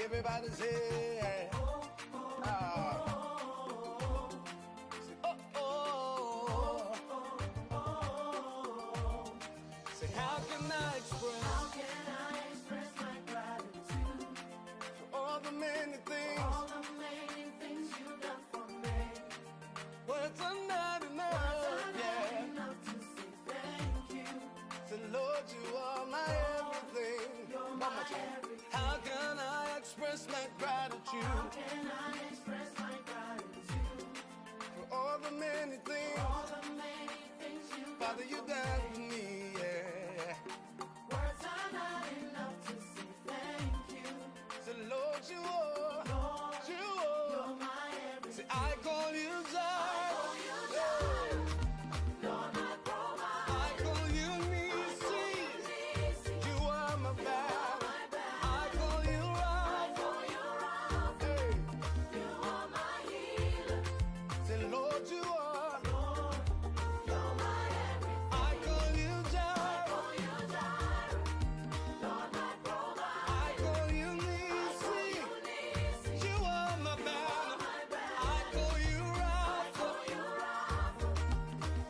Everybody say, say, how can I express my gratitude for all the many things you've done for me? Words are not enough, to say thank you. Say, Lord, you are my everything. You're my everything. How can I express my gratitude? How can I express my gratitude for all the many things, Father, you done for me, yeah. Words are not enough to say thank you. Say, Lord, you are, you're my everything. Say, I call you Jireh. Lord, my provider. I call you Nisi. You are my battle. I call you Rapha. Hey. You are my healer. Say, Lord, you are. You're my everything. I call you Jireh. Lord, my provider. I call you Nisi. You are my battle. I call you Rapha.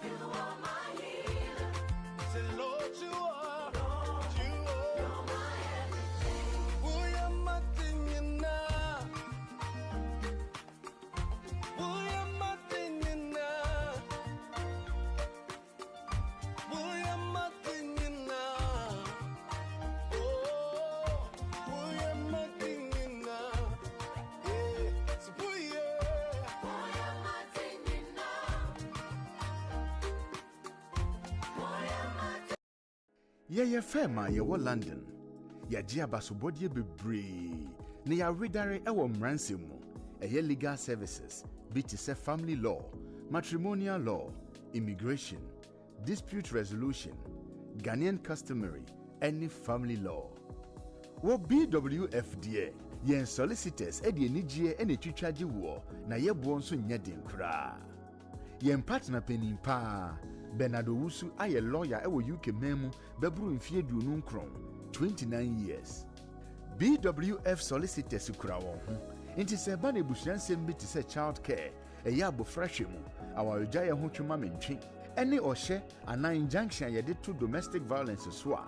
You are my healer. Say, Lord, you are. You're my everything. Buya matinyana. Buya matinyana. Buya matinyana. Oh, buya matinyana. Yeah, so buya. Buya matinyana. Buya matinyana. Ye fema ye wo London. Ya ji abasobodie bebree. Ne ya redare ewo mranse mu. Eye legal services, be to say family law, matrimonial law, immigration, dispute resolution, Ghanaian customary, any family law. Wo BWF die, yen solicitors edi enijie ene twitwaje wo na ye bo nso nyeden kra. Yen partner penimpa Bernardo Wusu aye lawyer ewo UK memu bebru mfie duonu nkron 29 years. BWF Solicitors kura won ho. Inti se ba na ebusuansem bi te se child care eye abofrahwe mu awaregya ye ho twema mentwe ene ohye ana injunction ye de to domestic violence so a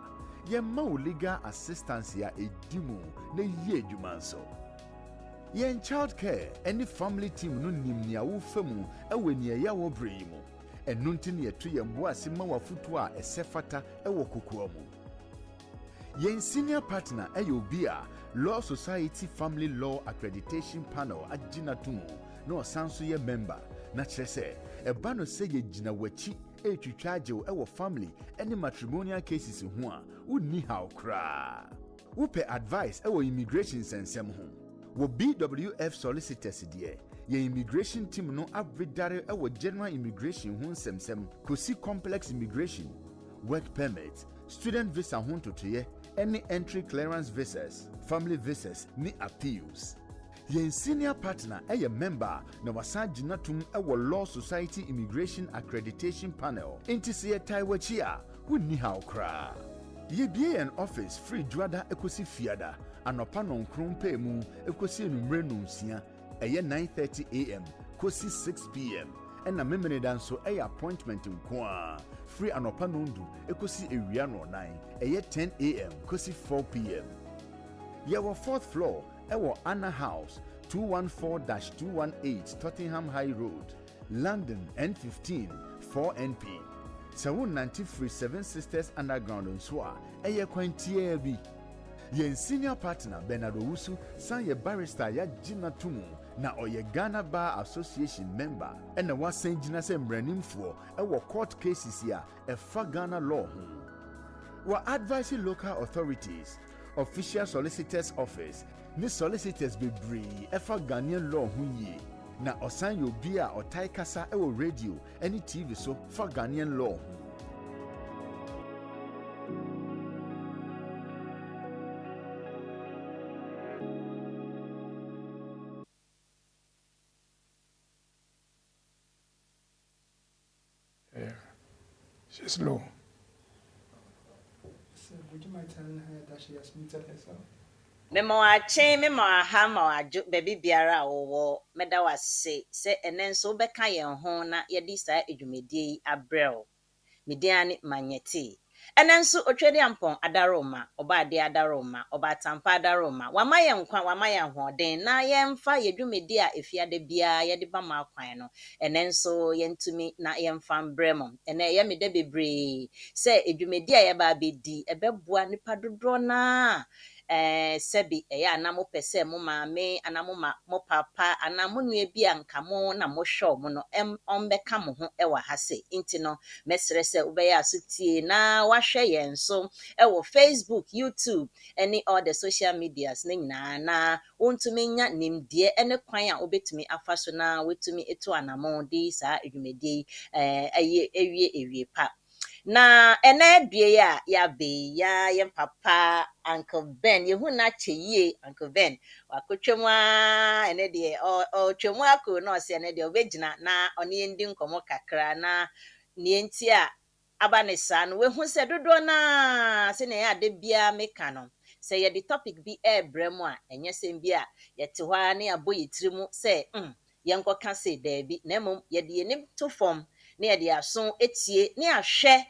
ye ma wo legal assistance ya edimu na yi adwuma nso. Yen child care any family team no nim nia wo famu ewe nia ya wo brei mu enu nti ne yeto ye mbo ase ma wafutu a esefata ewo kokoa mu. Yen senior partner Ayobia Law Society Family Law Accreditation Panel agina tumu no sanso ye member na kyerese eba no se ye gina wachi etwitwaje ewo family any matrimonial cases ho a unni haw kra. Upe advice ewo immigration sensem ho. Wo BWF Solicitors die ye immigration team no abredare ewo general immigration ho nsemsem kosi complex immigration, work permit, student visa ho totoye, any entry clearance visas, family visas, ni appeals. Yen senior partner eye member na wasa ginatum ewo Law Society Immigration Accreditation Panel. Inti se ye taiwachi a wunni haw kra. Ye bie an office free juada ekosi fiada anopa nonkron pe mu ekosi enumre nonsia eye 9:30 am kosi 6 pm. Ena memene danso eye appointment nkoa free anopa nondu ekosi ewia no 9 eye 10 am kosi 4 pm. Yewo 4th floor ewo Anna House 214-218 Tottenham High Road, London N15 4NP. Sawun 93 Seven Sisters Underground nso a eye kwantie bi. Yen senior partner Bernardo Wusu san ye barrister ya gina tumu na oye Ghana Bar Association member ena wasan gina se mranimfo ewo court cases ya efa Ghana law ho. Wa advising local authorities, official solicitors office ni solicitors bebree efa Ghanaian law ho yi na osan yo bia otai kasa ewo radio any TV so fa Ghanaian law ho. She's low. So would you mind telling her that she has muted herself? Memo ache memo aha ma wadwo baby biara wo meda wase se enen so beka yen ho na ye di sa edwumedie abrel mediane manyeti enen so otwede ampon adaroma oba ade adaroma oba tampa adaroma wama ye nkwa wama ye hoden na ye mfa yedwumedie a efiade bia ye de ba ma kwan no enen so ye ntumi na ye mfa mbremo ene ye mede bebre se edwumedie a ye ba bedi ebeboa nipa dodro na sebi eya na mo pese mo maame ana mo papa ana mo nua bi anka mo na mo hwe mo no ombeka mo ho ewa ha se inti no mesrɛ sɛ wobɛyɛ asotie na wahwɛ yɛn so ɛwɔ Facebook, YouTube, any all the social medias na nyinaa na wontumi nya nimdeɛ ɛne kwan a wobɛtumi afa so na wotumi eto anamɔ de saa edwumadie ɛyɛ ewie pa. Na ene due a ya be ya yem papa Uncle Ben yehu na cheyie Uncle Ben wakotwemu a ene de o twemu akọ na ose ene de obegina na one ndi nkomo kakra na ne enti a aba ne sa no wehu se dodo na se ne ya de bia meka no se ye the topic bi ebrem a enye sem bi a yete hɔ a ne aboyitirimu se yenkoka se da bi na mom ye de enim to form na ye de aso etie ne ahwɛ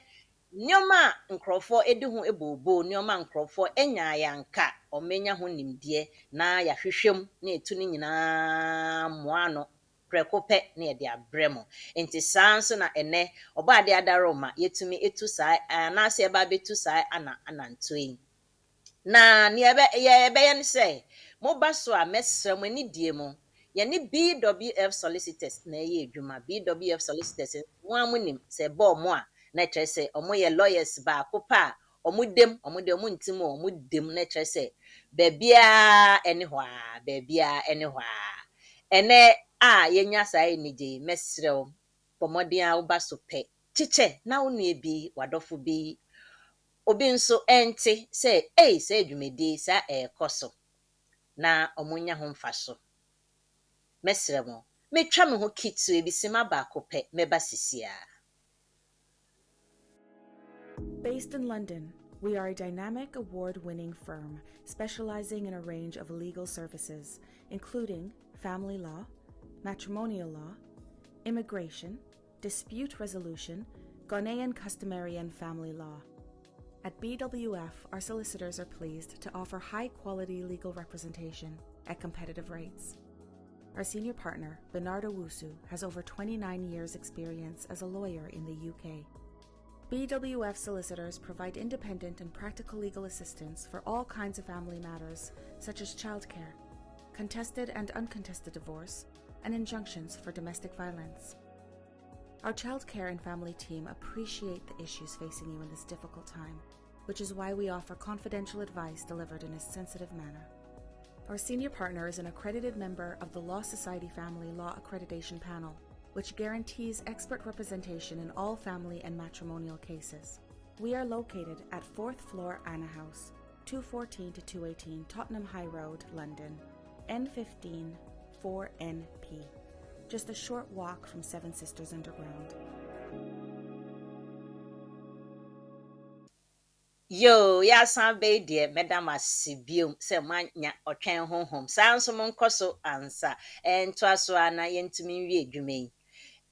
Nyoma nkrofo edi ho ebobo nyoma nkrofo enya yanka omenya ho nimdeɛ na yahwehwem na etu ne nyinaa moa no prekope na yɛde abrɛ mo enti saa nso na ene oba ade adaroma yetumi etu saa na se eba betu saa anantoyi na ne yɛbɛyɛ ne sɛ moba so a mɛsrɛ mo ani die mo yɛne BWF Solicitors na ɛyɛ adwuma BWF Solicitors mo amonim sɛ bɔɔ mo a na kyerɛ sɛ ɔmo yɛ lawyers baako pa a ɔmo dem ɔmo de ɔmo ntim ɔmo dem na kyerɛ sɛ baabia ɛne hɔ a baabia ɛne hɔ a ɛnɛ a yɛnya saa enigye mɛsrɛ wo bɔ mmɔden a woba so pɛ kyekyɛ na wo nua bi wadɔfo bi obi nso ente sɛ sɛ adwumadi saa ɛkɔ so na ɔmo nya ho mfa so mɛsrɛ mo metwa me ho kitue bi sima baako pɛ mɛba sisia. Based in London, we are a dynamic award-winning firm specializing in a range of legal services, including family law, matrimonial law, immigration, dispute resolution, Ghanaian customary and family law. At BWF, our solicitors are pleased to offer high-quality legal representation at competitive rates. Our senior partner, Bernardo Wusu, has over 29 years' experience as a lawyer in the UK. BWF Solicitors provide independent and practical legal assistance for all kinds of family matters, such as childcare, contested and uncontested divorce, and injunctions for domestic violence. Our childcare and family team appreciate the issues facing you in this difficult time, which is why we offer confidential advice delivered in a sensitive manner. Our senior partner is an accredited member of the Law Society Family Law Accreditation Panel, which guarantees expert representation in all family and matrimonial cases. We are located at 4th floor Anna House, 214 to 218 Tottenham High Road, London, N15 4NP, just a short walk from Seven Sisters Underground. Yo, ya san be de madam asibium se manya otwen honhom. San so mon koso ansa. Ento aso ana yentumi wie adwuma yi.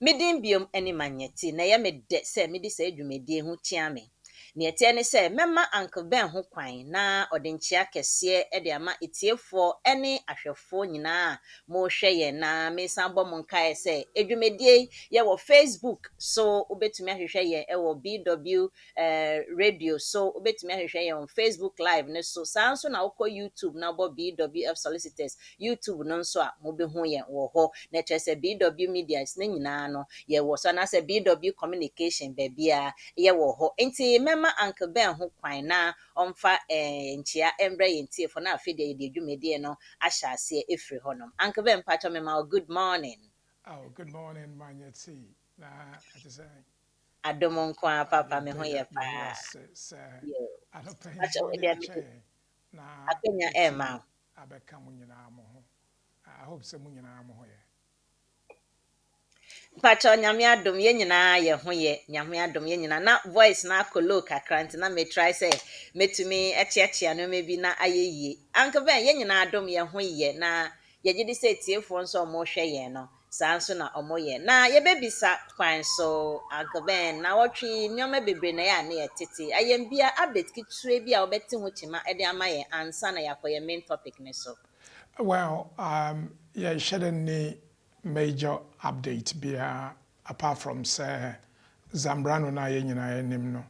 Midin biom eni manyeti na ye mede se mede se adwumadie ho tia me. Ne etie ne se mema Uncle Ben ho kwan na odenchia kese e de ama etiefo ene ahwefo nyina mo hwe ye na me sanbo mo nkae se adwumadie ye wo Facebook so obetumi ahwehwe ye e wo BW radio so obetumi ahwehwe ye on Facebook live ne so sanso na wokọ YouTube na bo BWF Solicitors YouTube no nso a mo be ho ye wo ho na kyerɛ BW Medias na nyina no ye wo so na se BW Communication babia ye wo ho enti mema Uncle Ben ho kwan na omfa nchia embre yentie na afede ye de dwumedie no ahya ase efri honom. Uncle Ben pacho mema good morning. Oh, good morning, Manyeti. Na, I just say, Adomo nkwa papa me ho ye pa. say, Yo. I don't pay Pacho we body dey a chair. Na, apenya betimi, ema. I become Munyana Moho. I hope some Munyana Moho. mpacha nyame adom ye nyina ye ho ye nyame adom ye nyina na voice na akolo kakra nti na me try say metumi echiachia no maybe na ayeye anka ben ye nyina adom ye ho ye na ye gidi say tiefo nso mo hwe ye no saa nso na omo ye na ye bebisa kwan so anka ben na wotwe nyoma bebre na ya na ye tete ayembia update kitue bia obeti ho chima e de ama ye ansa na yakoye main topic ne so. Well, yeah, shouldn't need major update be apart from say Zambrano na ye nyina enim no.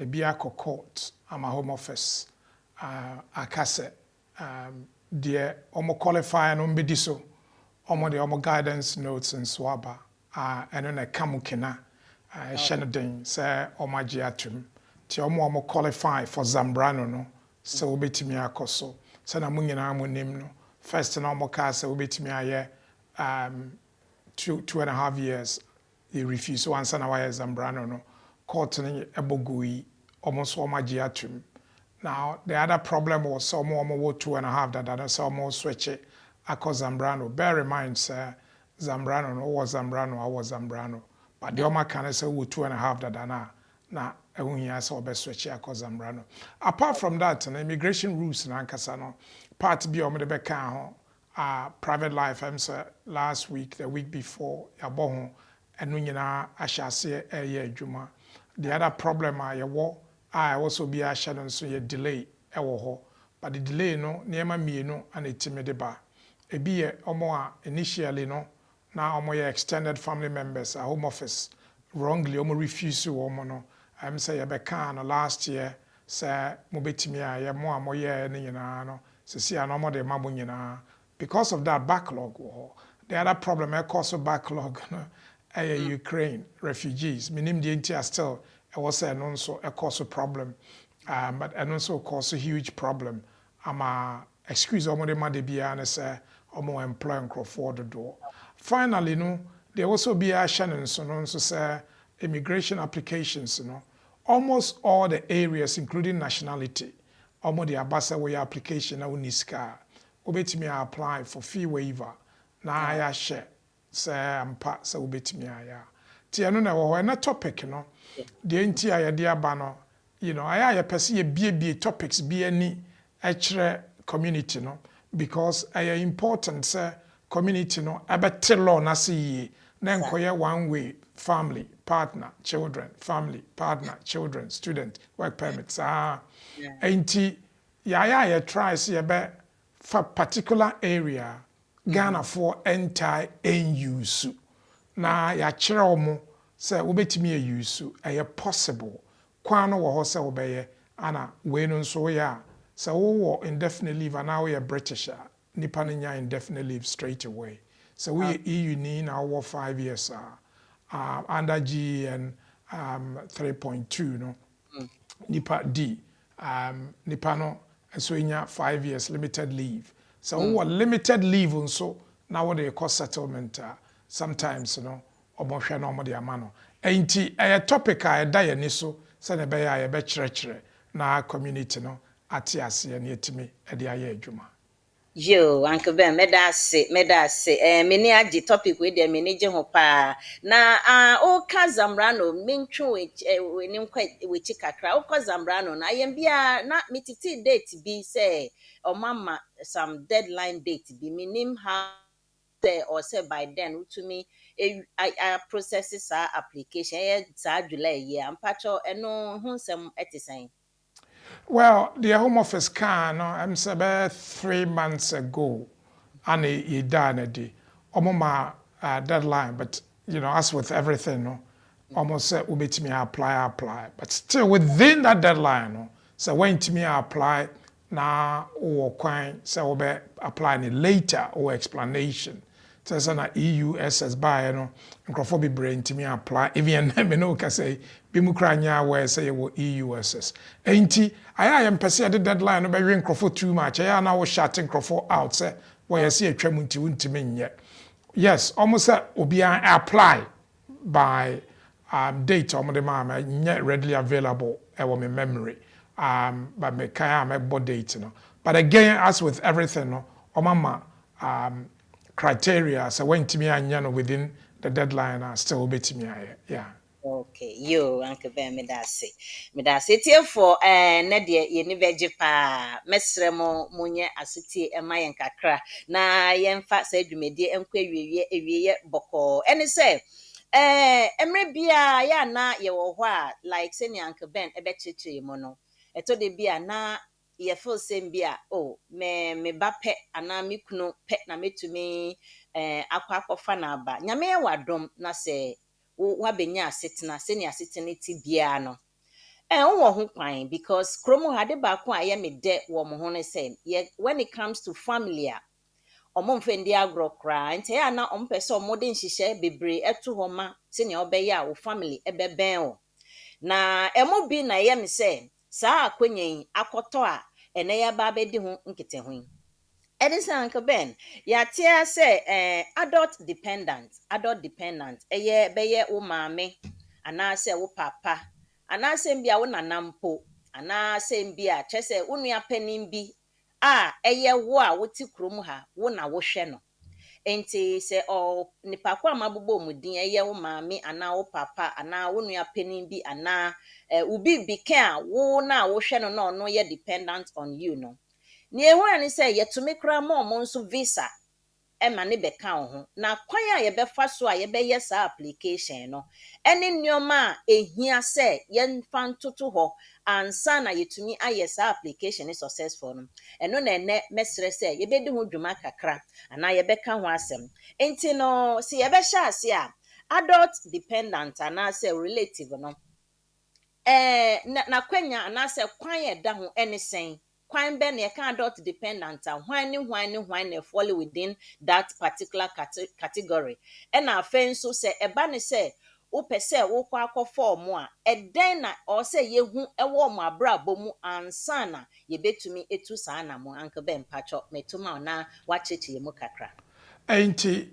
Ebi akọ court ama home office akase de omo qualify no mbedi so omo de omo guidance notes nso aba eno na kamukena hyɛ den sɛ omo agye atum ti omo qualify for Zambrano no sɛ obetimi akɔ so sɛ na mo nyinaa mo nim no first na omo ka sɛ obetimi ayɛ 2.5 years he refused so answer na why Zambrano no court ni ebogui almost omo agye atum. Now the other problem was some omo 2.5 that some omo switch it akɔ Zambrano. Bear in mind sir Zambrano no was Zambrano I was Zambrano but the omo can say 2.5 that na ehun ya sɛ obe switch akɔ Zambrano. Apart from that na immigration rules na ankasa no part bi omo de be kan ho private life I'm say last week the week before yabɔ ho enu nyina ahyase ɛyɛ adwuma. The other problem yewo also be a shadow so ye delay ewo ho but the delay no niema mienu ana etime de ba ebi ye omo initially no na omo ye extended family members a home office wrongly omo refuse omo no I'm say ye be kan no last year say mo betimi a ye mo amoye ne nyina no sisi an omo de mamo nyina because of that backlog wo. The other problem cause backlog no Ukraine refugees minim the entire still was an also a cause problem but and also cause a huge problem excuse omo de made bia and say omo employ for the door. Finally no there also be a shannon so no so say immigration applications almost all the areas including nationality omo de abasa way application na uniska obetimi apply for fee waiver na ya share say ampa say obetimi aya ti eno na wo na topic no de nti aya de aba no aya pese ye bie topics bi ani a community no because aya important say community no abete law na see na enkoye one way family partner children family partner children student work permits enti ya try see be for particular area Ghana for entire use na ya kyerɛ omo sɛ wobetimi use ɛyɛ possible kwan no wɔ hɔ sɛ wobɛyɛ ana we no nso yɛ sɛ wo indefinite leave ana wo yɛ British nipa no nya indefinite leave straight away so we EU ni na wo 5 years under GN 3.2 no nipa D nipa no so nya 5 years limited leave so wo limited leave nso na wo de cost settlement sometimes omohwe na omode amano enti topic a da ye ni so se ne be ya ye be kyerɛkyerɛ na community no ate ase ne etimi de aye adwuma. Yo, Uncle Ben, medase. Mini aji topic with them, mini je pa. Na, ka Zambrano, minchu we wichi kakra, ka Zambrano, na yembia, na mititi date be say, or mama, some deadline date be, minim how, or say by then, to me, I processes our application, July year, and patcho, and no, some etisane. Well, the Home Office can, I'm saying about 3 months ago, and he done a day. Almost deadline, but as with everything, almost said we me apply. But still within that deadline, so when to me apply now or quite so we applying later or explanation. So it's an EU SS by nkrofo be brain to me apply even me no ka say bi mu kra nya we say wo EU SS enti I am pese the deadline no be we nkrofo too much I na wo shut nkrofo out say we say atwam nti untimi nye yes almost obi apply by date the mama nye readily available I my memory but me kan my date no but again as with everything no mama criteria so when to me anya no within the deadline are still betting me. Yeah. Okay, yo, Uncle Ben, me da se tie for na de ye ni beje pa mesre mo munye aseti e ma yen kakra na yen fa sa adwumedie enkwa ewiye boko ene se emre bia ya na ye wo ho a like say ni Uncle Ben e be chichi mo no eto de bia na ye feel same bia oh me ba pe ana me kunu pe na metumi akwa akọfa na aba nyame ye wadom na se wa benya asetena se ni asetena ti bia no wo ho kwan because kromo hade ba ko aye me de wo mo ho ne say when it comes to family a omo mfendi agro kra nte ya na ompese omo de nhihye bebre eto ho ma se ni obeye a wo family ebeben o na emo bi na ye me say saa akwanyen akoto a ene ya ba be di ho nkete ho Edison Uncle Ben, ya tia say adult dependent eye beye wo maame ana say wo papa ana say bia wo nanampo ana say bia chese wo nua panin bi eye wo a wo ti krom ha wo na wo hwe no enti say nipa kwa mabobo mudin eye wo maame ana wo papa ana wo nua panin bi ana ubi bi a wo na wo hwe no no no ye dependent on you no ni ehu ani say yetumi kra mo nso visa ema ne beka ho na kwan a ye befa so a ye beye sa application no ene nneoma ehia say ye mfa ntoto ho ansa na yetumi aye sa application is successful no eno na ene mesre say ye bedi ho dwuma kakra ana ye beka ho asem enti no si ye be sha ase a adult dependent ana say relative no na kwanya ana say kwan ye da ho ene sen kwan be na can adult dependent hwan na fall within that particular category and afen so say eba ne say wo pese wo kwa form a eden na o say yehu ewo mo abrabo mu ansa na ye betumi etu saa na mo Uncle Ben pacho metuma na wacheche mu kakra Ain't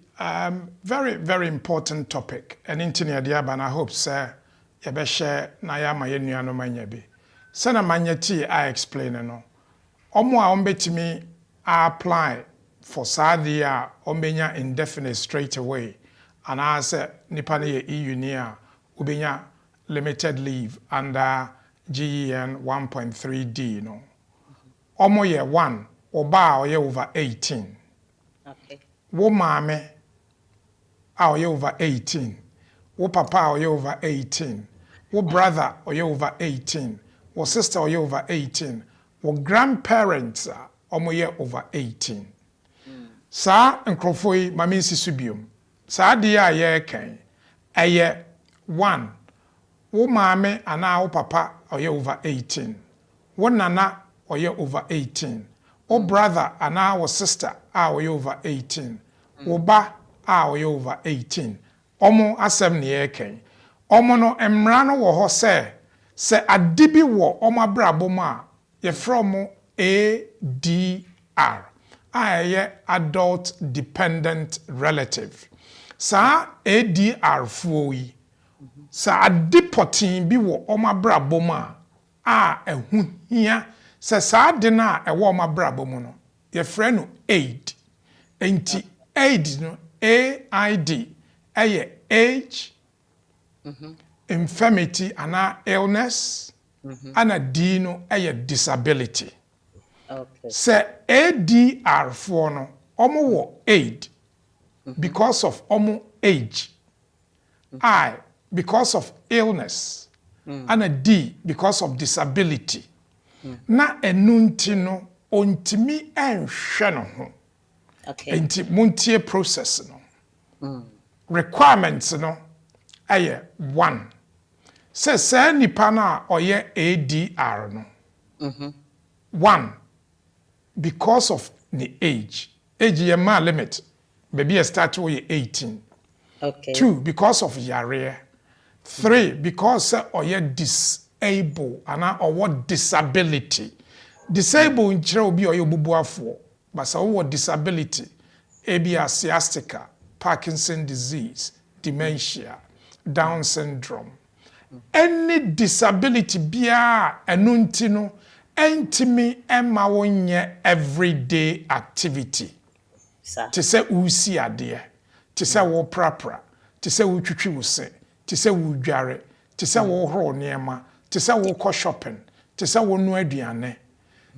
very, very important topic. And into the idea, and I hope, sir, you be share na ya ma yenu no manya bi. Sana manya ti I explain no. Omo a ombetimi apply for sadi a ombenya indefinite straight away. And I say nipa ne ye EU ni a ubenya limited leave under GEN 1.3D no. Omo ye 1 oba o ye over 18. okay Wo maame a oye over 18, wo papa a oye over 18, wo brother oye over 18, wo sister oye over 18, wo grandparents a omoye over 18. Sa nkrofo yi mame nsisu biom. Sa de a ye kan eye 1 wo maame ana wo papa oye over 18, wo nana oye over 18, wo brother ana wo sister a oye over 18, wo ba a oye over 18. Omo asem ne ye kan. Omo no emra no wo ho se adibi wo omo abrabo mu a ye from ADR. Ye adult dependent relative. Sa ADR fuo yi. Sa adipotin bi wo omo abrabo mu a ehu hia se sa de na ewo omo abrabo mu no ye frɛ no aid. Enti aid no AID age, infirmity and illness, and D no disability. okay Say ADR for no omo wo aid because of omo age, I because of illness, and a D because of disability. Na enunti no ontimi enhwe no ho. okay Enti muntie process no. Requirements no aye 1. Say nipa na oye ADR no. 1 because of the age. Age ye ma limit. Baby a start with 18. okay 2 because of yare. 3 because say oye disabled ana or what disability. Disabled in chire obi oye obubuafo. But so what disability? Ebia sciatica, Parkinson disease, dementia, Down syndrome. Any disability bia enunti no entimi emma wonye everyday activity. sir Te se usi ade, te se wo prapra, te sɛ wotwitwi wo se te sɛ wodware te sɛ wohoro nneɛma te sɛ wokɔ shopping te sɛ wonu aduane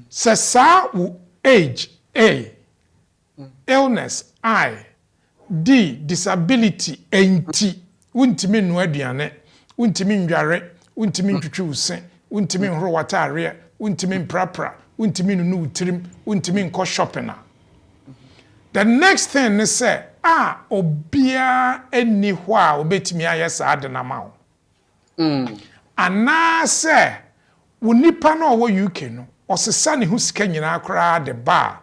sɛ saa wo age A illness I D disability enti wontimi nu aduane wontimi ndware wontimi ntwitwi wo se wontimi nhoro watare wontimi mprapra wontimi nu utirim wontimi nkɔ shopping a the next thing is say obia eni ho a obetimi aye saa de na ma wo ana say wo nipa na wo UK no osesa ne ho sika nyina akra de ba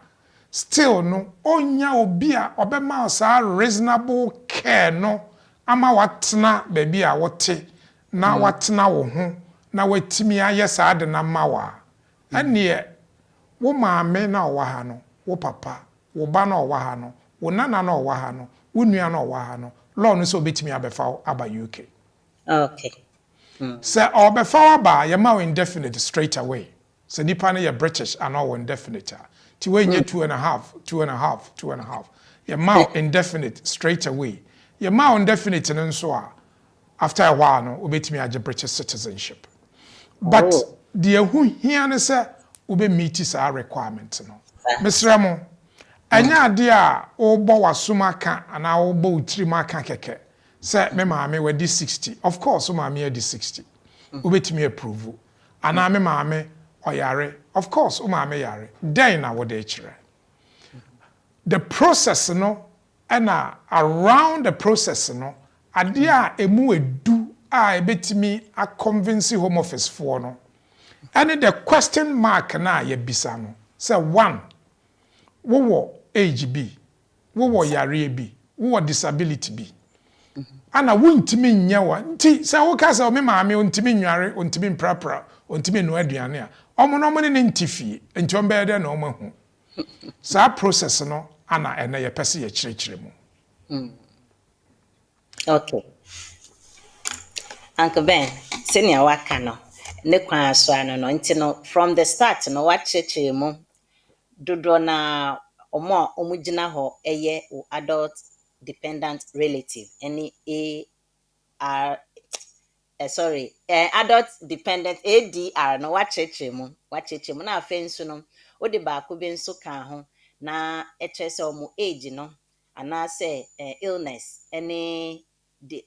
still no onya obia obema saa reasonable care no ama watena baby a wote na watena wo ho na watimi aye saa de na ma wa ane wo maame na wo ha no wo papa wo ba na wo ha no wo nana na wo ha no wo nua na wo ha no law no so obetimi abefa aba UK okay say obefa aba ye ma indefinite straight away so nipa na ye British and all indefinite ti we nye 2.5 ye ma indefinite straight away ye ma indefinite no so a after a while no obetimi age British citizenship but the hu hia ne say obe meet sa requirement no mesramo anya ade a obo wasoma ka ana obo utiri aka keke say me maame we di 60 of course o maame e di 60 obetimi approve ana me maame oyare of course o maame yare then na wo de kire the process no and around the process no ade a emu edu a ebetimi a convince home office for no and the question mark na ye bisa no say one wo age B wo yare B wo disability B ana wontimi nyawa nti say wo ka say o me maame wontimi nware wontimi mprapra wontimi no aduane a omo no mo ne ntifie nti o mbe de na o mahu sa process no ana ene ye pese ye kirikire mu okay Uncle Ben senior waka no ne kwan aso ano no nti no from the start no wa kirikire mu dodo na omo gina ho eye adult dependent relative any adult dependent ADR no wa kirikire mu na afenso no odi ba ko bi nso kan ho na ekyese omo age no ana say illness any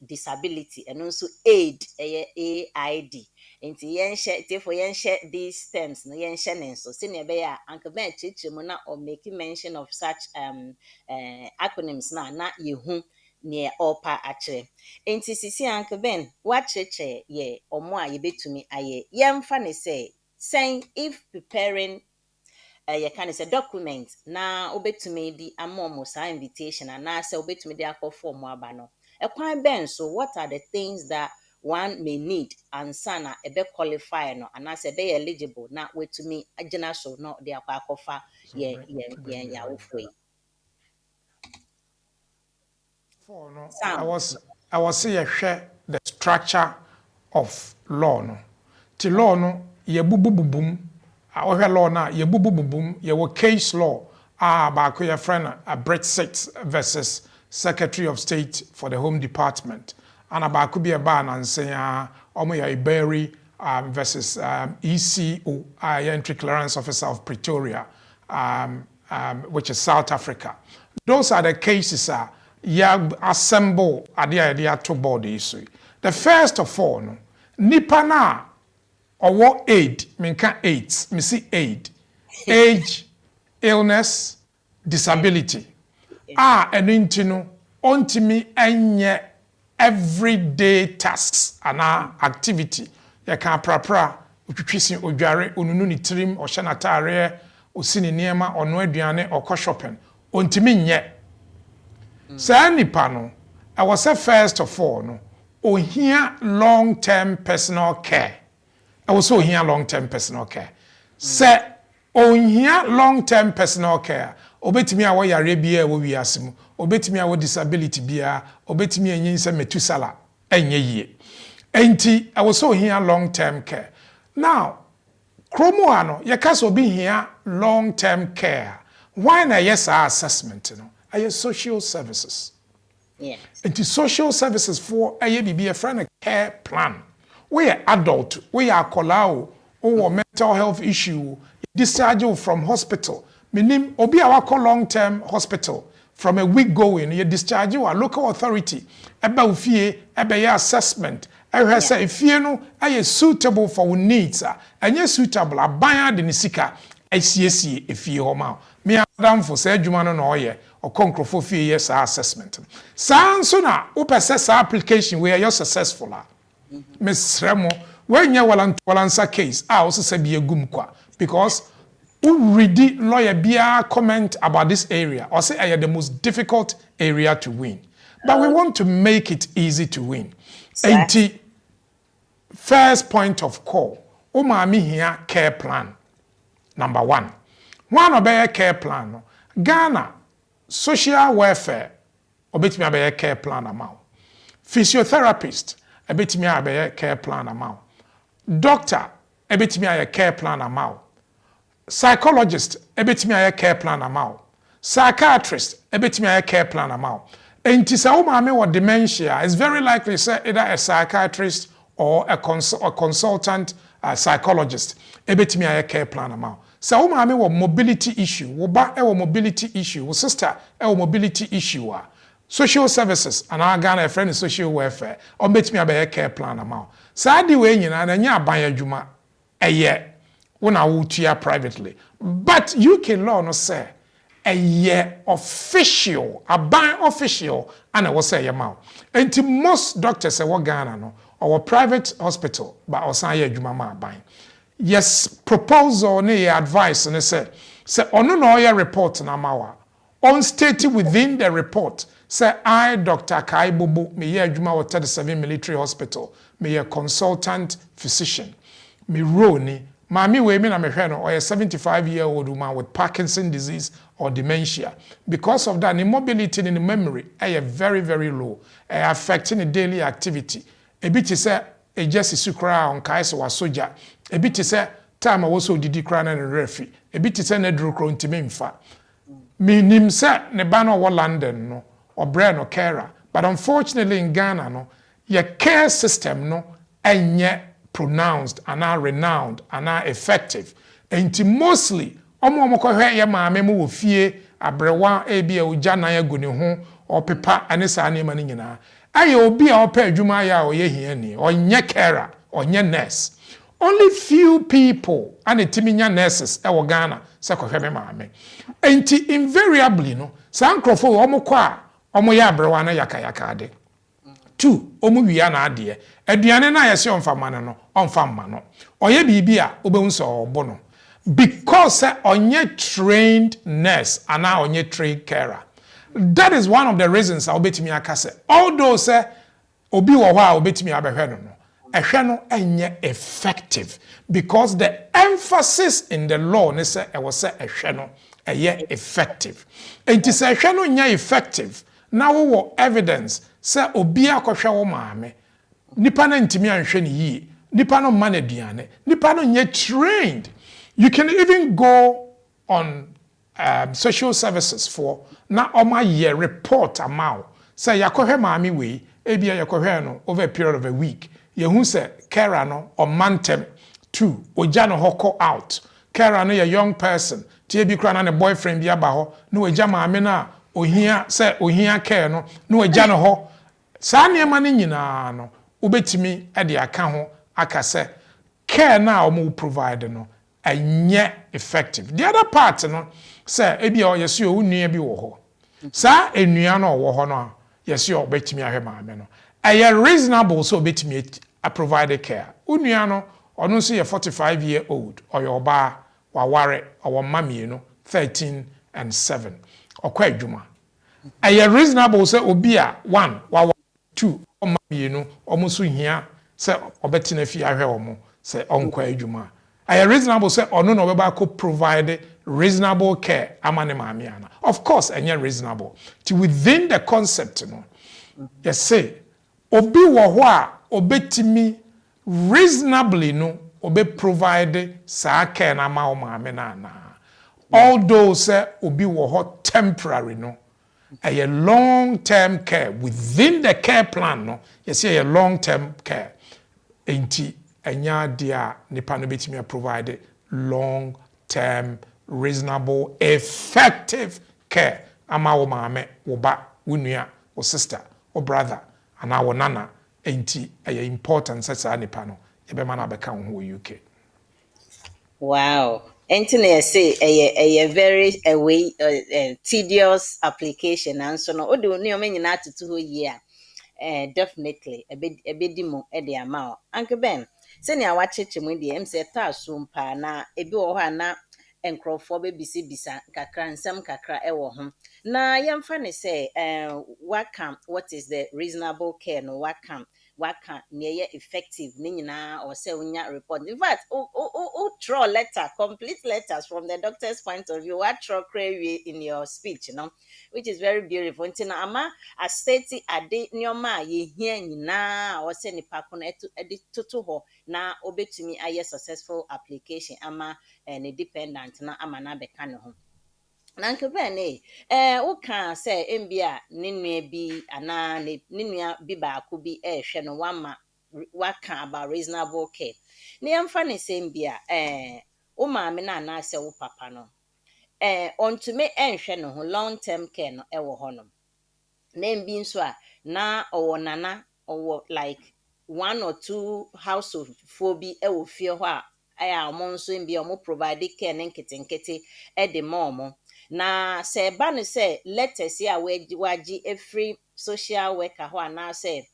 disability and also aid AID enti yenshe these terms no yenshe nenso senior be ya Uncle Ben chichimo na or make mention of such acronyms na yehu ne opa akire enti sisi Uncle Ben what cheche ye omo a yebetumi aye yemfa ne say if preparing you can say document na obetumi di amomo sa invitation and na say obetumi di akọ form aba no ekwan ben so what are the things that one may need and sana ebe qualify no and say be eligible na wetumi agina so no di akọ fa ye ofoi for no I was say share the structure of law no ti law no ye bububum a law na ye bububum ye wo case law ba ko your friend Brexit versus Secretary of State for the Home Department and ba ko be ba na nsen omo ya Iberi versus ECO Entry Clearance Officer of Pretoria which is South Africa. Those are the cases ya assemble ade to board issue. The first of all no nipa na owo aid menka AIDS me see aid age illness disability eno no ontimi enye everyday tasks ana activity ya kan prapra otwitwisi odware onunu ni tirim o hye natare osini niema ono aduane okọ shopping ontimi nye sa nipa no I was say first of all no ohia long term personal care I was so here long-term personal care. Say, on here long-term personal care. Obetimi awo yare bia wo wiasem. Obetimi awo disability bia. Obetimi enyin se metusala enye yie. Enti I was so here long-term care. Now, kromo ano ye kaso be here long-term care. Why na yes assessment no? Are social services. Yes. Into social services for a friend care plan. We are adult, we are kolao, or mental health issue, discharge you from hospital. Meaning, obi awako long-term hospital. From a week going, you discharge you a local authority. Eba ufie, eba ye assessment. Ewe say ifie no aye suitable for needs. Enye suitable abaya de nisika. Esiesie ifie homa. Me adam for say adwuma no na oye. Okonkrofo fie yes assessment. Saa nso na upese sa application where you're successful. Miss Remo, when you walansa case, I also say be a gum kwa because ready lawyer bia comment about this area or say I am the most difficult area to win. But we want to make it easy to win. And first point of call, umami here care plan. Number one of a care plan. No. Ghana social welfare obetimi abeye care plan amount. Physiotherapist obetimi abeye care plan amount. Doctor obetimi abeye care plan amount. Psychologist ebetimi aye care plan amount. Psychiatrist ebetimi aye care plan amount. Enti sa wo maame wo dementia is very likely say either a psychiatrist or a consultant psychologist ebetimi aye care plan amount. Sa wo maame wo mobility issue, wo ba wo mobility issue, wo sister wo mobility issue social services and our Ghana friend is social welfare obetimi aye care plan amount. Sa di we nyina na nya aban adwuma eye when I would hear privately. But UK law no say a year official, a ban official, and I will say your mouth. And to most doctors say what Ghana no, or private hospital, but also say jumama ban. Yes, proposal ne advice and they say on no your report na mawa. On stated within the report, say I Dr. Kai Bubu, me ye juma 37 military hospital, me a consultant physician, me roni. Mami we me na mehwe no or a 75-year-old woman with Parkinson's disease or dementia. Because of that, the mobility and the memory are very, very low, affecting the daily activity. A bit is a just sukra on kaisa wa soja. A bit is a time I was so didi kran and refi. A bit is a nedru krontimimfa. Me nimse ne bano wa London no or brand or carer. But unfortunately in Ghana no, your care system no enye pronounced and are renowned and are effective. And mostly, omo kohwe ye maame mu wo fie abrewa ebi e uja na ya guni ho or pepa ane sa ne mani nyina. Aye obi a opa adwuma ya o ye hia ni onye carer onye nurse. Only few people and timinya nurses e wo Ghana se kohwe me maame. Enti invariably no sa nkrofo omo kwa omo ya abrewa na yaka ade. Two, omu wiya na ade. Aduane na yesi onfama no onfama no. Oye bibia obehunso obo no. Because onye trained nurse and onye trained carer. That is one of the reasons I obetimi akase. Although say obi wo hwa obetimi abehwe no. Ehwe no enye effective because the emphasis in the law ne say e was say ehwe no eye effective. Enti say ehwe no nya effective. Now wo evidence say obi akohwe wo maame. Nipa na ntimi anhwe ne yi. Nipa no man aduane. Nipa no nye trained. You can even go on social services for na oma year report amount. Say yakohwe maame we, ebia yakohwe no over a period of a week. Yehu say carer no or mantem 2 oja no hoko out. Carer no a young person. Tie bi kra na ne boyfriend bi aba ho. No oja maame na ohia say ohia care no oja no ho. Saa niema ne nyina no ubetimi e de aka ho aka say care na omo provide no enye effective. The other part no say ebi o yesi o nua bi wo ho. Saa enua no wo ho no yesi o betimi ahwe maame no. Aye reasonable so betimi a provide care. Unua no ono so ye 45-year-old or your ba waware or mamie no 13 and 7. Okwa adwuma. Aye reasonable so obi a 1 wawa 2 o mamie no omo so hia say obetina fi ahwe omo say onkwa adwuma. Aye reasonable say ono no obeba ko provide reasonable care amane maame ana. Of course enye reasonable. To within the concept no. Yes say obi wo ho a obetimi reasonably no obe provide sa care na ma o maame na na. Although say obi wo ho temporary no A long-term care within the care plan. No, you see a long-term care. Enti enya dia nipa no betimi provide long-term, reasonable, effective care. Ama wo maame, wo ba, wo nua, wo sister, wo brother, ana wo nana. Enti important sasa nipa no. Ebe mana beka ho UK. Wow. Anything I say a very tedious application and so no odo ni o me nyina atutu ho year. Definitely a bit demo at the amount. Uncle Ben, send ya watch it with the MC Tarsum pa na ebi wo ha na enkrofo be bisa kakra nsem kakra e wo ho. Na yemfa ne say what is the reasonable care no what can near effective ni nyina or say unya report. In fact, draw letter, complete letters from the doctor's point of view. What draw in your speech, which is very beautiful. Ntina ama a state ade nyoma ye hia nyina or say nipa ko na edi toto ho na obetumi aye successful application ama ne dependent na ama na beka ne ho. Na nkebe wo kan say mbia ne nua bi ana ne nua bi ba ko bi ehwe no what can about reasonable care. Ne yamfa ne say mbia wo maame na na say wo papa no ontumi enhwe no ho long term care no ewo ho no. Na mbi nso a na owo nana owo like 1 or 2 household fo bi ewo fie ho a aya mo nso mbi o mo provide care ne nketenkete e de mo na se ba no se letters ya waji every social worker ho ana se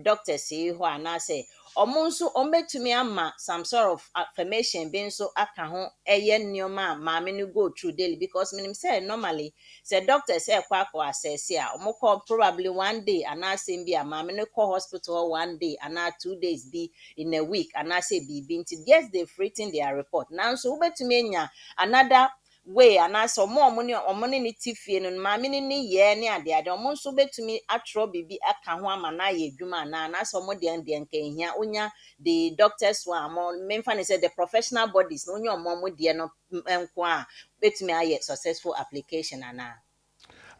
doctors ho ana se omo nso ometumi ama some sort of affirmation be nso aka ho eye nneoma maame no go through daily because minim say normally say doctors say kwa assess ya omo call probably 1 day ana say bi maame no call hospital 1 day ana 2 days be in a week ana say bi nti yes they've written their report now so obetumi enya another way and as omo ne tifie no maame ne ye ne ade omo nso betumi atro bibi aka ho ama na ye dwuma na as omo de nka hia onya the doctors one mo memfa ne say the professional bodies no onya omo de no enko a betumi aye successful application ana.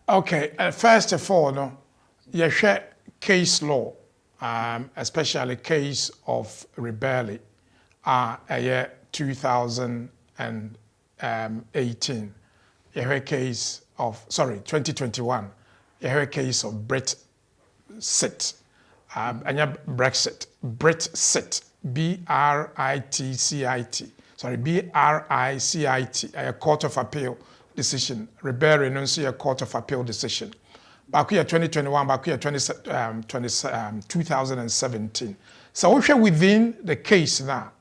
Okay, first of all, no, you share case law, especially case of rebellion, a year 2018. You have a case of 2021. You have a case of Brexit, Brexit, BRICIT. Sorry, BRICIT, a court of appeal decision. Rebellion, a court of appeal decision. Back here 2021, back here 2017. So we are within the case now.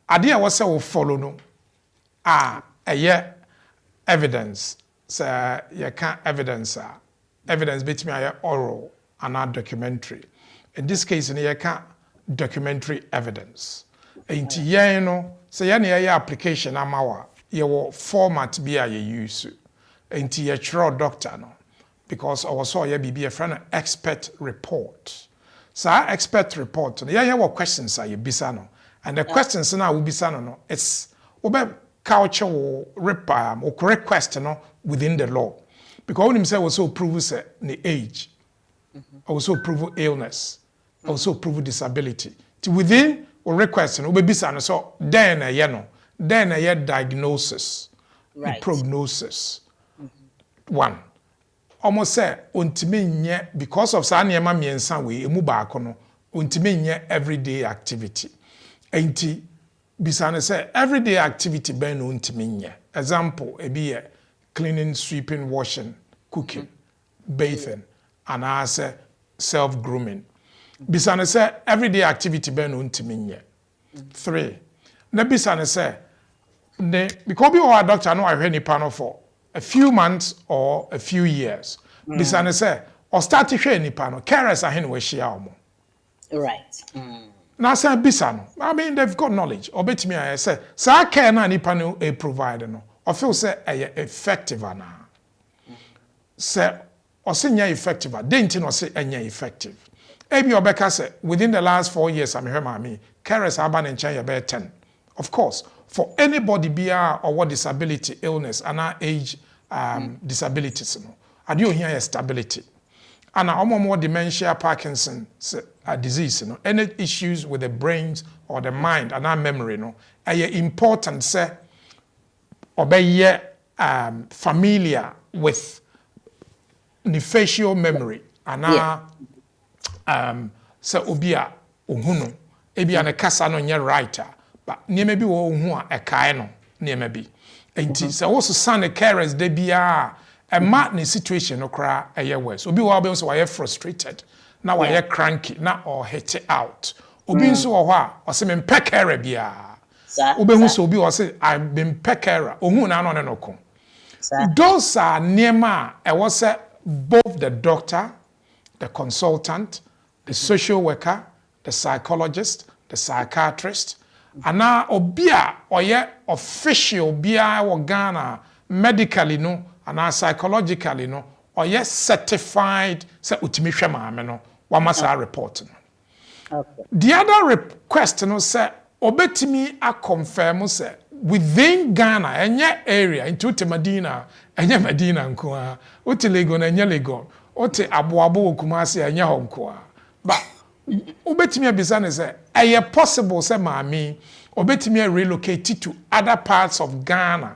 Idea was we follow no. A year evidence. So you can't evidence evidence between oral and not documentary. In this case, you can't documentary evidence. Inti ye no say ye application amawa ye format be a ye use. Inti ye chro doctor no because also ye be a friend expert report. So expert report no ye questions are ye bisa no and the questions na will bisa no it's obe culture or or correct question no within the law because when him say also prove say the age also prove illness also prove disability to within or request no be bisa no so then a diagnosis Right. the prognosis one almost say ontimi nye because of sa niema miensa we emu baako no ontimi nye everyday activity enti bisa no say everyday activity ben no ontimi nye example e be cleaning sweeping washing cooking bathing and as self grooming bisa no say everyday activity ben no ontimi nye 3 na bisa no say because we are a doctor no I nipa no for a few months or a few years bisa no say or start to hwe nipa no carers ahen we hia omo Right. na say bisa no I mean they've got knowledge obetimi I say sa care na nipa no e provide no or feel say effective na say or say nya effective didn't no say enya effective ebi obeka say within the last 4 years I'm here mami carers aba na nchen be 10 of course for anybody be or what disability illness and age disabilities no ade ohia is stability. And more dementia, Parkinson's disease, any issues with the brains or the mind and our memory, important say obey familiar with the facial memory and say obia ohunu ebi an kasa no nye writer but niema bi wo ohu a ekae no niema bi enti say wo so san carers de bia a mat ne situation no kra eye worse obi wo be so why frustrated na why cranky na or hit out obi nso wo ho a o se me mpekere bia obi hu so obi wo se I've been pekere ohu na no ne no ko those are niema e wo say both the doctor, the consultant, the social worker, the psychologist, the psychiatrist, and now obia oye official bia wo Ghana medically no and psychologically no oye certified say utimi hwe maame no wa masa report no. Okay. The other request no say obetimi a confirm say within Ghana enye area into Medina enye Medina nko ote Legon enye Legon ote aboabo Kumasi enye ho nko but obetimi abisa ne say eye possible say maami obetimi relocate to other parts of Ghana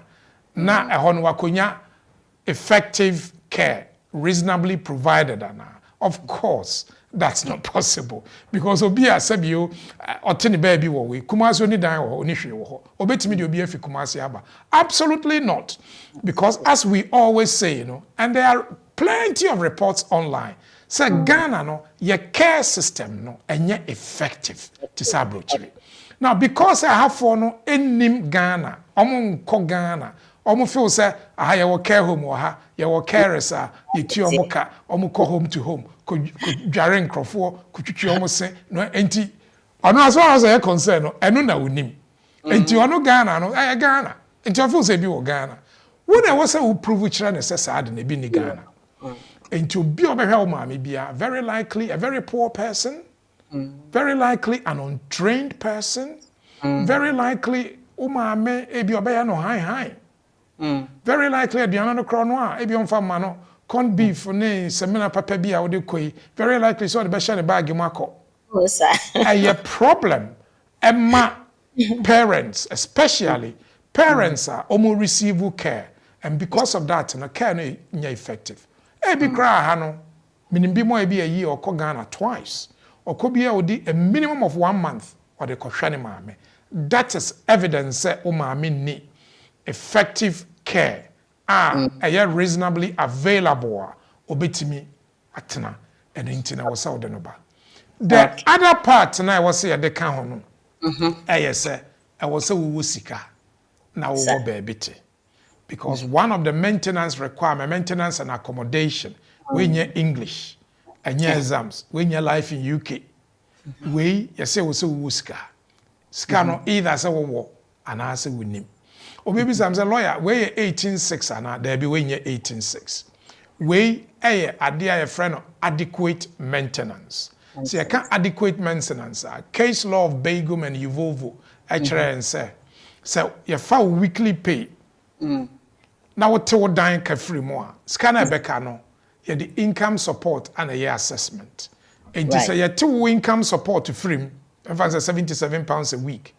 na ehon wakonya effective care reasonably provided ana. Of course that's not possible because obi asabio otene baby wo we Kumasi oni dan wo oni hwe wo ho obetimi de obi afi Kumasi aba absolutely not because as we always say and there are plenty of reports online say Ghana no your care system no enye effective to sabrochiri now because I have for no enim Ghana omo Ghana omo feel say aha ye wo care home wo ha ye wo carers a ye ti omo ka omo ko home to home ko dware nkrofo ko twitwi omo se no enti ono as far as I concern no eno na onim enti ono Ghana no Ghana enti I feel say bi wo Ghana when I was say we prove chira ne say sad na bi ni Ghana enti obi obehwe wo maame bia very likely a very poor person very likely an untrained person very likely o maame ebi obeya no high very likely aduana no kro no a ebi onfa ma no corn beef ne semina papa bia wo de koi very likely so de be share ne bag mu akọ a problem emma parents especially parents are almost receive care and because of that no care no nya effective ebi kra ha no minimbi mo ebi ayi okọ Ghana twice okobia odi a minimum of 1 month or the kohwane maame that is evidence say o maame ni effective care reasonably available obetimi atena and intina was out no ba the other part na I was say the kan ho no say I was say we sika na wo baby because one of the maintenance maintenance and accommodation when you English and your exams when your life in UK we you say we sika no either say wo and I say we nim obibi sam say lawyer we 18.6 ana there be we 18.6 we ade a friend adequate maintenance so you can adequate maintenance case law of Begum and Uvovo actually say so you for weekly pay now what to dan ka free mo scanner beka no you the income support and a year assessment and say you to income support to free £77 a week.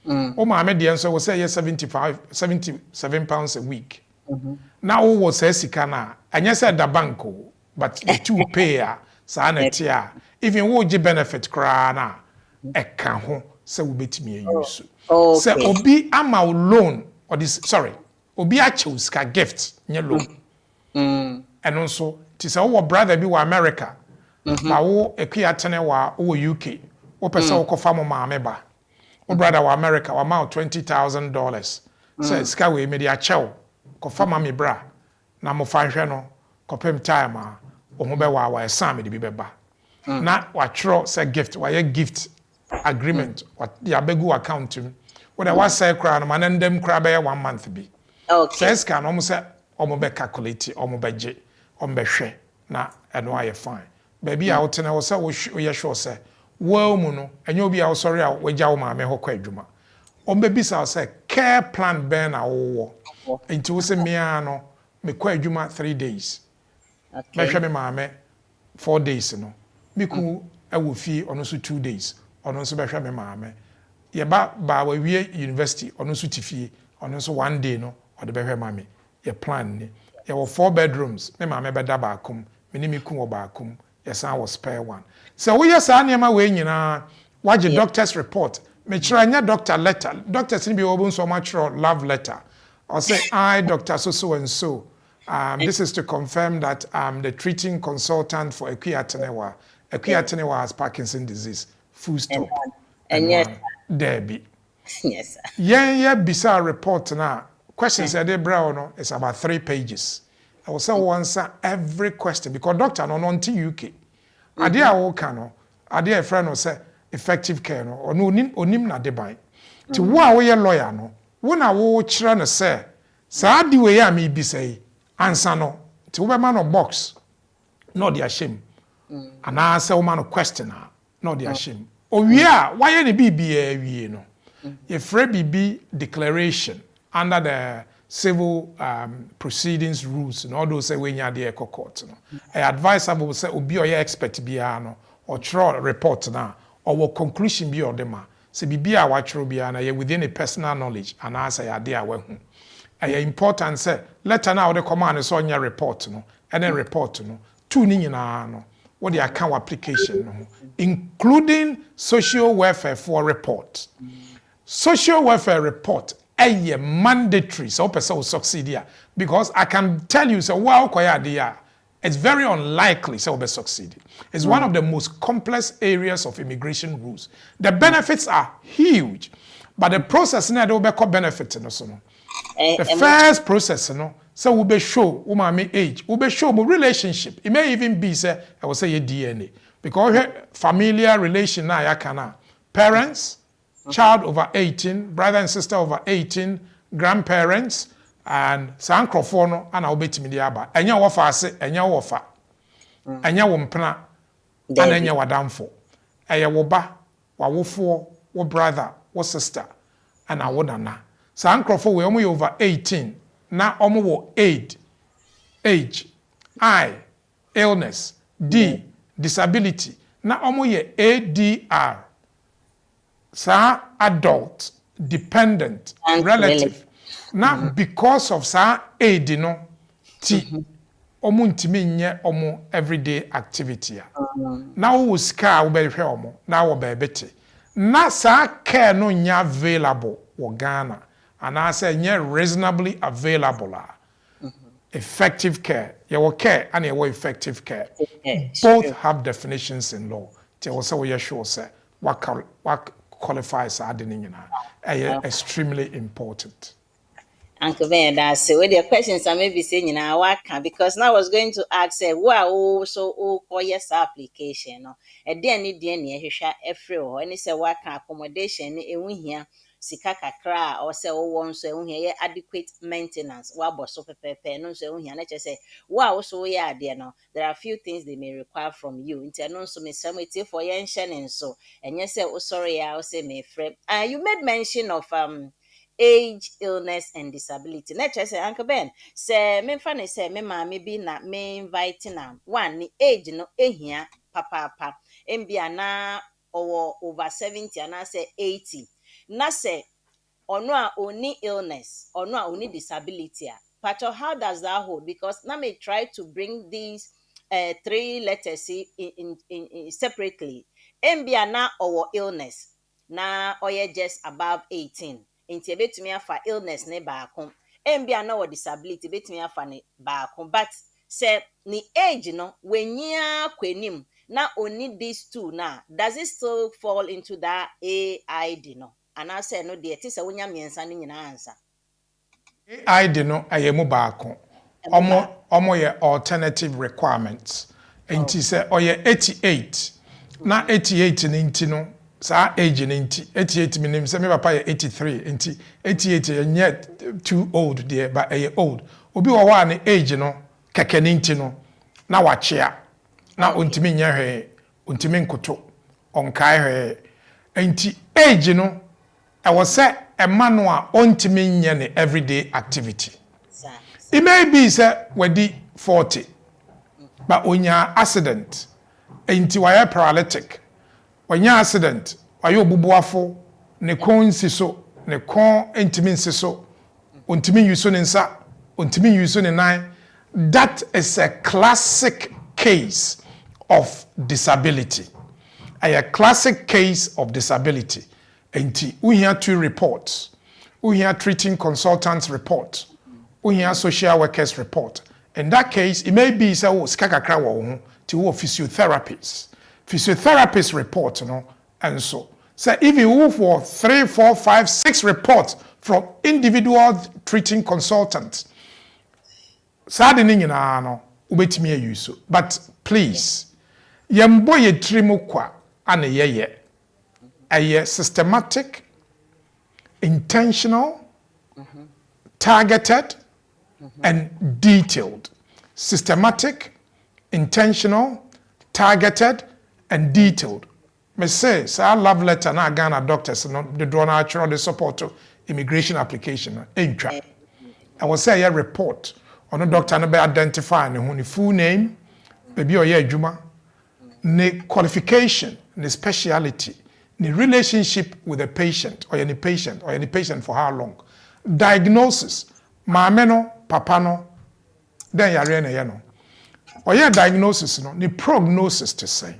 Oh my median so we say 77 pounds a week. Now was say sikana and yes at the banko but the two payer sanatia even wo je benefit kra na e kan ho say we betimi use. Say obi ama loan or this sorry obi achew ska gift nye loan. And also ti say wo brother bi wa America na wo ekwiatene wa wo UK wo pese wo kofa mo maame ba. O brother wa America wa ma $20,000 say ska we me dia chew kofa mami bra na mo fa hwe no kopem time a o ho be wa esan me de bi beba na wa tro say gift wa ye gift agreement wa ya begu account mu wo da wa say kra no manendem kra be 1 month bi okay say ska no mo say o mo be calculate o mo be je o mo be hwe na eno aye fine baby a wo tena wo say wo ye sure say well mu no enye obi a sorry a wagya wo maame ho kwa adwuma o mbebisa say care plan ben na wo enti wo say me ano me kwa adwuma 3 days Me hwe me maame 4 days no. Me ku ewo fie ono so 2 days. Ono so be hwe me maame. Ye ba we wie university ono so ti fie. Ono so 1 day no o de be hwe maame. Ye plan ni. Ye wo 4 bedrooms. Me maame be da ba akom. Me ni me ku wo ba akom. Ye san was spare one. So we yes anema we nyina waje doctor's report. Me chira doctor letter. Doctors ni be obun so much love letter. Or say I Dr. So and so. This is to confirm that the treating consultant for Ekwiatenewa has Parkinson's disease. Full stop. And yes, Debbie. yes, sir. Yeah, bizarre report now. Questions I did brown it's about 3 pages. I will say answer every question because doctor no non UK. Idea all can idea a friend will say effective care no or no onim na deban. To wo we lawyer no. When I wo chira no say saa di we ya me bi say answer no ti wo be man no box no dey shame ana say wo man no question no dey shame o wi a why ne bi wie no ye free bibi declaration under the civil proceedings rules and all those say we nya dey court no I advise am say obi o ye expert bia no or throw report na or conclusion bi o dem a se bibia a watchro bia na ye within a personal knowledge and answer ya dey awe hu e important say letter na the command so nya report no and then report no two ni nyina no what the account application no including social welfare for report social welfare report mandatory so person will succeed here because I can tell you so well it's very unlikely so will succeed. It's one of the most complex areas of immigration rules. The benefits are huge, but the process na do be benefit no so no. The first process no so will be show woman age, will be show relationship. It may even be say I will say your DNA because familiar relation na ya kana parents, child over 18, brother and sister over 18, grandparents and san crofo no ana obetimi dia aba enya wo fa ase enya wo fa enya wo mpena ana enya wadamfo eye wo ba wawofo wo brother wo sister ana wo nana san crofo we omo over 18 na omo wo age illness disability na omo ye ADR sa adult dependent relative now because of sa aid no ti omo ntimi nye omo everyday activity now wo ska wo be hwe omo na wo be beti na sa care no nya available wo Ghana and I say nya reasonably available effective care your care and your effective care both have definitions in law te wo say we sure say what qualifies adding extremely important. Uncle Ben, that's so the questions I may be saying in our can because now I was going to ask well so yes application no and then he shall every or any say work accommodation in here sika kakra or say one so here adequate maintenance what so pepe no so here let's say wow so yeah there no there are a few things they may require from you internal so me some for your and so and yes say oh sorry I say me friend you made mention of age, illness, and disability. Let's just say, Uncle Ben, say, me funny say, me mammy be na me inviting them. One, the age no here, papa, and be na or over 70, and I say 80. Na say, or no only illness, or no only disability. Pacho, how does that hold? Because now me try to bring these 3 letters in separately. And be na or illness. Na or just above 18. Inti ebetumi afa illness ne baako embia na wo disability betumi afa ne baako but say ni age no wenyia kwanim na only these two na does it still fall into that AID no and I say no de ti say wonya miensa ne nyina ansa AID no ayemu baako omo ye alternative requirements inti say oye 88 na 88 ni inti no sa age ninti 88 minim se me papa ye 83 nti 88 ye too old there but ye old obi wo wa ne age no keke ninti no na wachia na ontimi nya hwe ontimi nkoto onkai hwe nti age no e wo se ema no a ontimi nya ne everyday activity it may be say wedi 40 but onya accident enti why paralytic onya accident why obubuafo ne kon si so ne kon ntimi nsi so ontimi yuso ne nsa ontimi yuso ne nan. That is a classic case of disability. A classic case of disability. And we hear 2 reports. We hear treating consultants report. We hear social workers report. In that case, it may be so skakakra wo to physiotherapists. Physiotherapists report, and so. So if you move for 3, 4, 5, 6 reports from individual treating consultants, sad ni nyina no ubetimi use. But please, yembo ye trimu kwa ane ye a systematic, intentional, targeted, and detailed. Systematic, intentional, targeted, and detailed. Me say I love letter na Ghana doctors no the draw natural the support to immigration application entwa. I will say a report on a doctor no be identify ne full name, baby or ye adwuma, ne qualification, ne speciality, ne relationship with the patient or any patient for how long, diagnosis, maame no, papa no, then yare na ye no. Or ye diagnosis no, ne prognosis to say.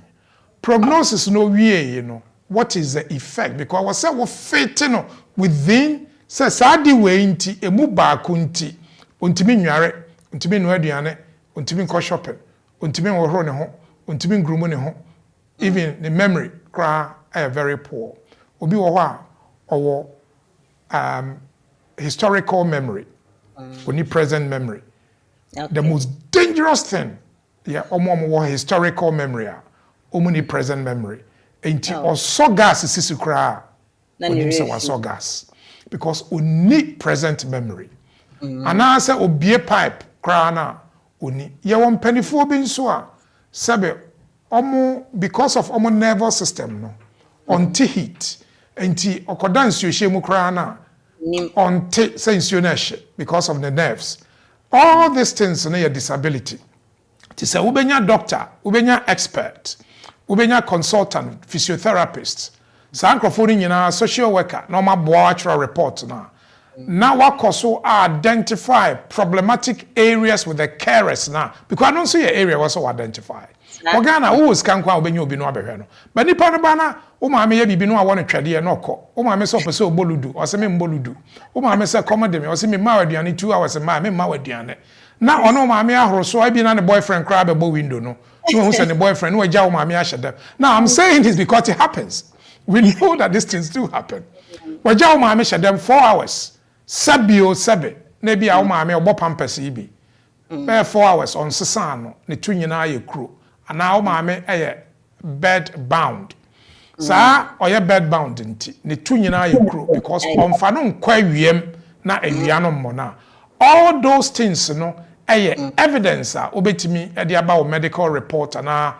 Prognosis no wie what is the effect, because we say we fit no within say sadi we nti emu baako nti ontimi nware ontimi no aduane ontimi nko shopping ontimi wohoro ne ho ontimi ngrumu ne ho, even the memory cry are very poor. Obi wo ho a owo historical memory only present memory. Okay. The most dangerous thing omo historical memory omuni present memory enti oso gas sisi kra onim se waso gas because oni present memory ana se obie pipe kra na oni ye won panifo bi nso a sebe omo because of omo nervous system no onti heat enti okoda nsuo hye mu kra na onti se nsuo na hye because of the nerves. All these things na your disability. Ti se ubenya doctor, ubenya expert, ubenya consultant, physiotherapist, sa nkrofo ni nyina social worker na ma boa actual report na. Now what so identify problematic areas with the carers na, because I don't see an area was so identify. Ogana who is kan kwa obenye obi no abehwe no. But nipa no ba na o ma me ye bibi no a won twede no kọ. O ma me so pese oboludu, o se me mboludu. O ma me se comedy me, o se me ma waduane 2 hours ma me ma waduane. Na ono ma me ahoro so abi na ne boyfriend cry be window no. No who say the boyfriend no agya o ma me ahye dem. Now I'm saying this because it happens. We know that these things do happen. Wagya o ma me hye dem 4 hours. Sabio sabe. Na bi a o ma me obo pampers ibi. Be 4 hours on sesa no, ne tu nyina ye kro. And now maame bed bound. Sa oye bed bound nti ne tu nyina ye kro because onfa no nkwa wiem na awia no mmona. All those things no evidence obetimi e dia ba medical report na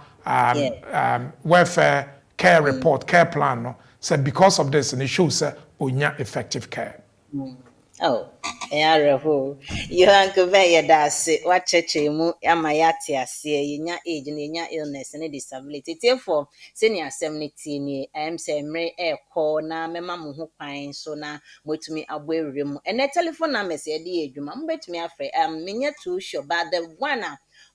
welfare care report care plan no said because of this and it shows onya effective care. Oh, Reho. You uncle Vaya Dasi, what church mu amayati ase, yenya age, yenya illness and disability. Therefore, senior 70 I am saying, Mary air call na me mamu who pine so na wait me away room. And a telephone number said the age, mum bet me afraid. Minya too sure, but the one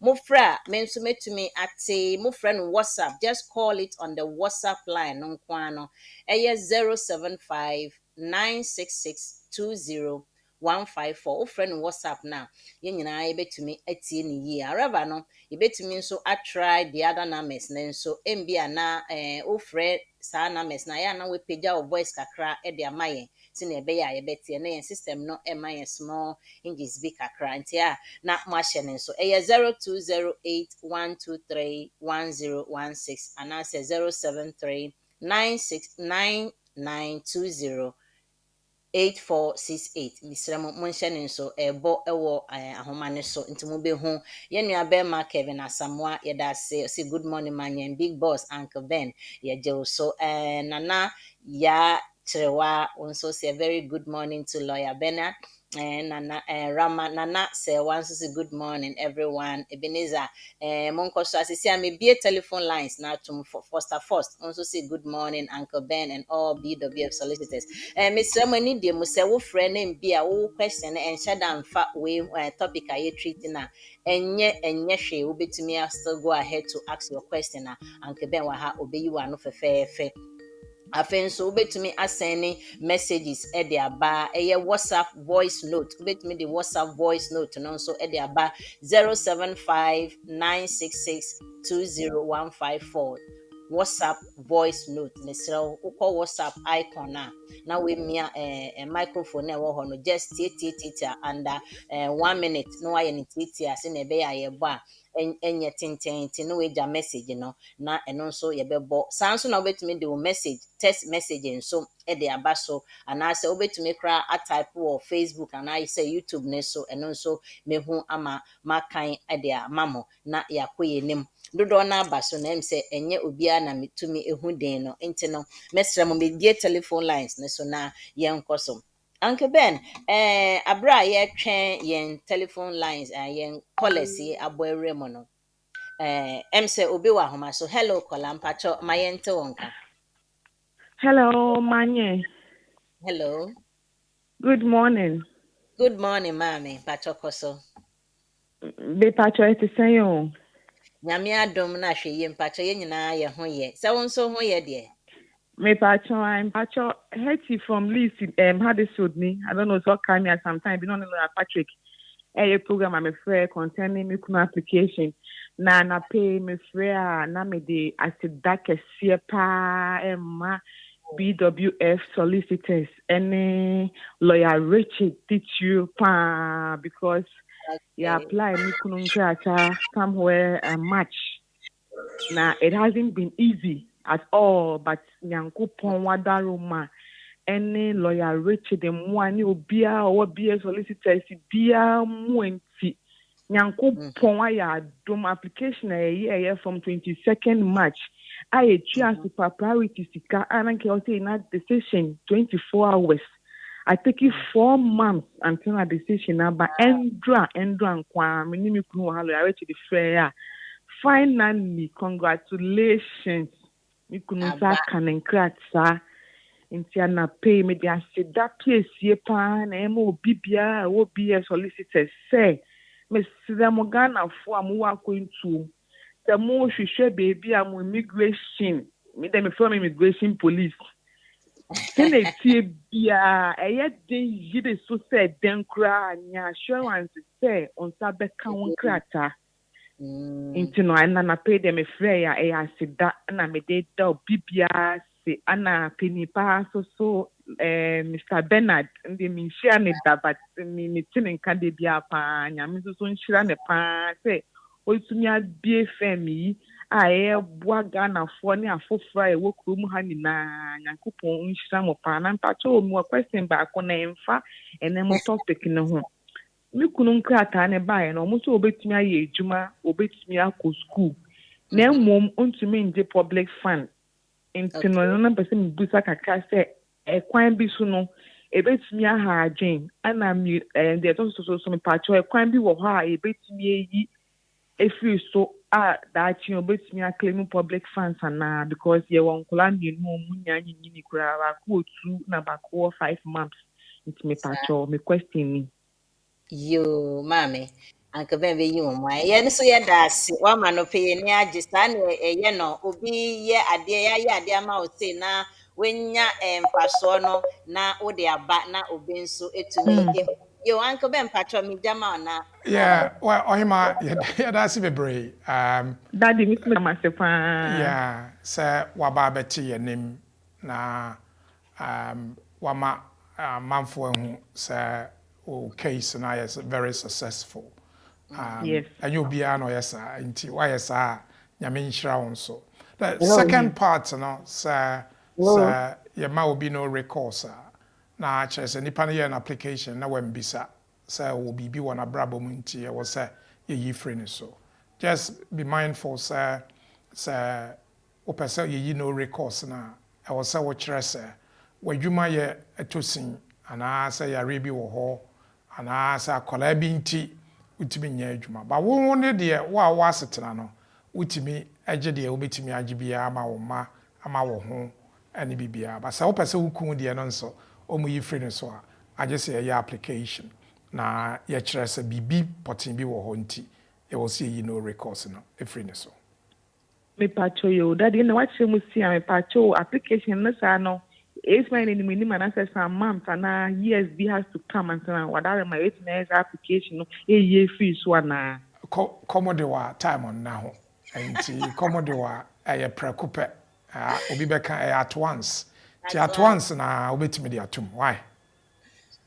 Mufra, mensume to me at a mo friend WhatsApp. Just call it on the WhatsApp line on Quano. 075 966 20154. O friend WhatsApp now. Yen nyina ye betumi atie ni yi. However no, ye betumi nso try the other numbers na nso mbia na o friend sa numbers na ya na we pagya o voice kakra e de amaye. Ti na ebe ya ye betie na yen system no emaye small English be kakra ntia na mo ahye ne nso. 0208 123 1016 and I say 073 969920 8468 misra mo nhyɛ ne nso ɛbɔ ɛwɔ ahoma ne so nti mo behu ye nua be ma Kevin Asamoah ye da say good morning man big boss Uncle Ben ye je so nana ya Cherewa also say a very good morning to Lawyer Bernard Nana Rama Nana say once is a good morning everyone. Ebenezer Monko so as I may be a telephone lines now to Foster First. Also say good morning Uncle Ben and all BWF solicitors. Mr. Mani de Musa wo friend name be a wo question and shut down fat way topic I treating na enye hwe wo betumi still go ahead to ask your question na Uncle Ben wa ha obeyi wa no fe. Afei nso wobɛtumi asɛne messages de aba ɛyɛ WhatsApp voice note wobɛtumi de WhatsApp voice note no nso de aba 0759662054 WhatsApp voice note ne srɛ wokɔ WhatsApp icon a na wemia microphone na ɛwɔ hɔ no just tietietie under 1 minute na wayɛ ne tietie ase na ɛbɛyɛ a yɛbɔ a ɛnyɛ tententen na wagya message no na ɛno nso yɛbɛbɔ saa nso na wobɛtumi de wo message text message nso de aba so anaasɛ wobɛtumi koraa atype wɔ Facebook anaasɛ YouTube ne so ɛno nso mehu ama makan de ama mo na yɛakɔ yɛ nim dodoɔ no aba so na ɛm sɛ ɛnyɛ obiara na metumi ehu den no nti no mɛsrɛ mo medie telephone lines ne so na yɛnkɔ so Uncle Ben, abra yɛtwɛn yɛn telephone lines yɛn callers yi abɔ awura mu no ɛm sɛ obi wɔ ahoma so hello kɔla mpakyɛ ma yɛnte wɔn nka. Hello, Manye. Hello. Good morning. Good morning, Mami. Mpakyɛ kɔ so. Be pacho ete sayo. Nyame adom na hwɛ yie mpakyɛ yɛn nyinaa yɛ ho yɛ. Sɛ wo nso ho yɛ deɛ. Me pacho, I'm pacho. Hetty from Leeds, Huddersfield me. I don't know so can me at some time. Be no Patrick. A program I'm afraid containing me kuna application. Na pay me free na me de asida kɛseɛ pa Emma BWF Solicitors any lawyer Richard teach you pa because you apply me kunu nkrata somewhere a match. Now it hasn't been easy at all, but Nyankopon wadaroma any lawyer Richard mwani obia or BS solicitors bia mwenti Nyankopon aya dom application a year from 22nd March. I choose super priority sika and I say in that decision 24 hours. I take it 4 months until a decision but endra kwa minimi kunu halo I reach the fair. Finally, congratulations. Mi kunu sa kanenkrat sa intiana pay me dia se da piesie pa na emo bibia wo BS solicitors say me sida mo Ghana fo amu akwentu the mo hwehwe baby am immigration me dem from immigration police can e tie bia eye den yide so say den kra nya assurance say on sa beka won krata intino na pay dem free ya e asida na me de da bibia se ana penipa so Mr. Bernard ndi mi share ne da but mi tin nka de bia pa nya mi so nshira ne pa say otumi abie fami a boa Ghana fo ne afofra e wo krom ha nyina Nyankopon nshira mo pa na mpacho omu question ba ko na emfa ene mo topic ne ho mi kunu nkrata ne ba e no mo so obetumi aye ejuma obetumi akọ school na mmom ontumi nje public fund intino na pese mi busa kakra say kwan bi so no ebetumi aha adwen ana mi de so me pacho kwan bi wo ho a ebetumi eyi efi so that you obetumi claim public funds na because ye won kola mi no munya nyini kura ba ko 2 na ba ko 5 months it me pacho me question me Yo mami Uncle Ben be you mo ye no so ye da ase wa ma no pay ni agista na ye no obi ye ade ye ade ama o say na wenya mfaso no na wo de aba na obi nso etumi yo Uncle Ben pacho mi jama na Yeah, well, Ohima, yeah, that's very daddy me myself yeah, say waba beti yenim na wama manfo hu say o case na is very successful. yes And you be an yes inti why yes nyame nhyira won so. The second part no say ye ma will be no recourse na chese nipa na an application na wembisa say will be one abrabo mu nti e wo say ye yi free ni so. Just be mindful say o pese ye no recourse na e wo say wo kire say wadwuma ye etosin ana say ya rebi wo ho anaasɛ akwadaa bi nti wotumi nyɛ adwuma ba wo ne deɛ wo a woasetena no wotumi agye deɛ wobɛtumi agye biara ama wo ma ama wo ho ɛne biribiara ba sɛ wopɛ sɛ wokum deɛ no nso ɔmu yi firi no so a agye sɛ ɛyɛ application na yɛkyerɛ sɛ biribi pɔten bi wɔ hɔ nti yɛwɔ sɛ yɛyi no recourse no ɛfiri no so me pacho yo daddy na wakyerɛ mu si a me pacho application no saa no it's my name ni man say some months and ESB has to come and say what are my application no ye free so na komo de wa time on now enti komo de wa eye prekupe obi beka at once na obetimi de atum why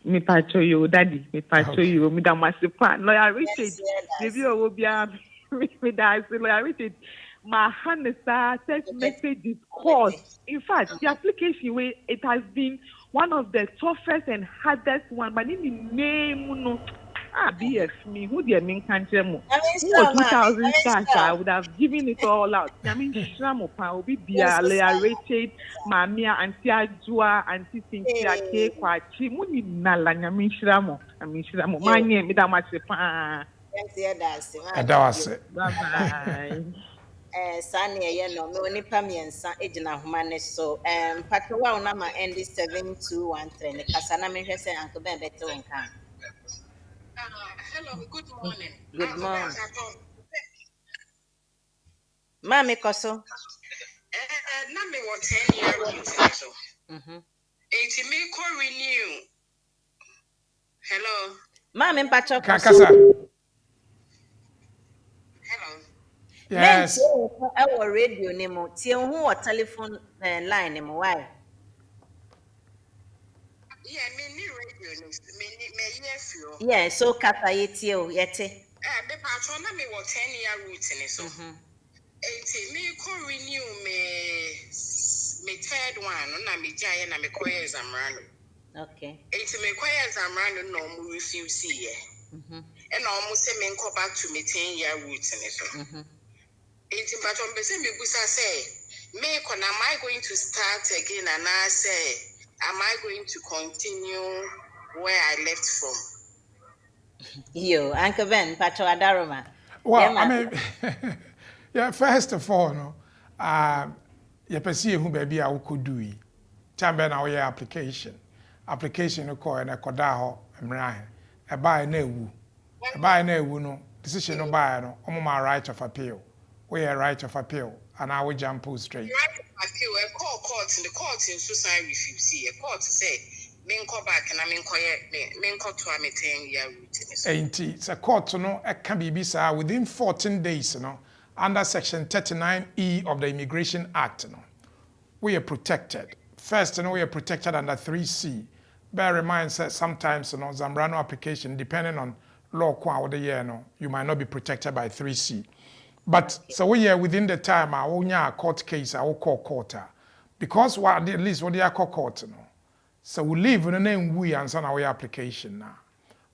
me pacho yo daddy me pacho yo me da masipa lawyer Richard maybe o bia me da lawyer Richard my hand text messages calls. In fact, the application way it has been one of the toughest and hardest one. But in the name, no, BF me, who the main country mo? 2,000 stars, I would have given it all out. I mean, Shramo pa obi bia Leah Richard, Mamia, Auntie Ajua, Auntie Cynthia K, Kwachi, muni nala. I mean, Shramo. My name, Madam Masipa. That was it. Bye bye. Sunny, no, no, nipa miensa ejina humane so. Patrowa unama endi 7213. Kasana mehe se Uncle Ben beto nka. Hello, good morning. Good morning. Mami koso. Na me wa 10-year routine so. Enti me ko renew. Hello. Mami mpacho Kakasa. Hello. Yes. Our radio nemo. Tie who telephone line nemo why? Yeah, me ni radio me yes yo. Yeah, so kata yetie o yete. Me patron na me wa 10-year routine so. Enti me ko renew me third one na me jaye na me koye exam run. Okay. Enti me koye exam run no mu refuse ye. And almost say me go back to me 10-year routine so. It's important to say, am I going to start again? And I say, am I going to continue where I left from? Yo, Uncle Ben, Pacho Adaroma. Well, yeah, I mean, yeah, first of all, no, you perceive who baby I could do it. Chamber now your application. Application you call and a kodaho, a buy no, a buy no, decision no buy no, my right of appeal. We are right of appeal, and I will jump pull straight. Right of appeal, a court in the court in Susan refuse. A court say, men call back and I mean, to a 10-year routine. Ain't it's a court to know, it can be bisa within 14 days, you know, under Section 39E of the Immigration Act, you know, we are protected. First, you know, we are protected under 3C. Bear in mind that sometimes, you know, Zambrano application, depending on law, you might not be protected by 3C. But so we are within the time I will a court case I will call court because what at least what they are call court no. So we leave in the name we answer our application now.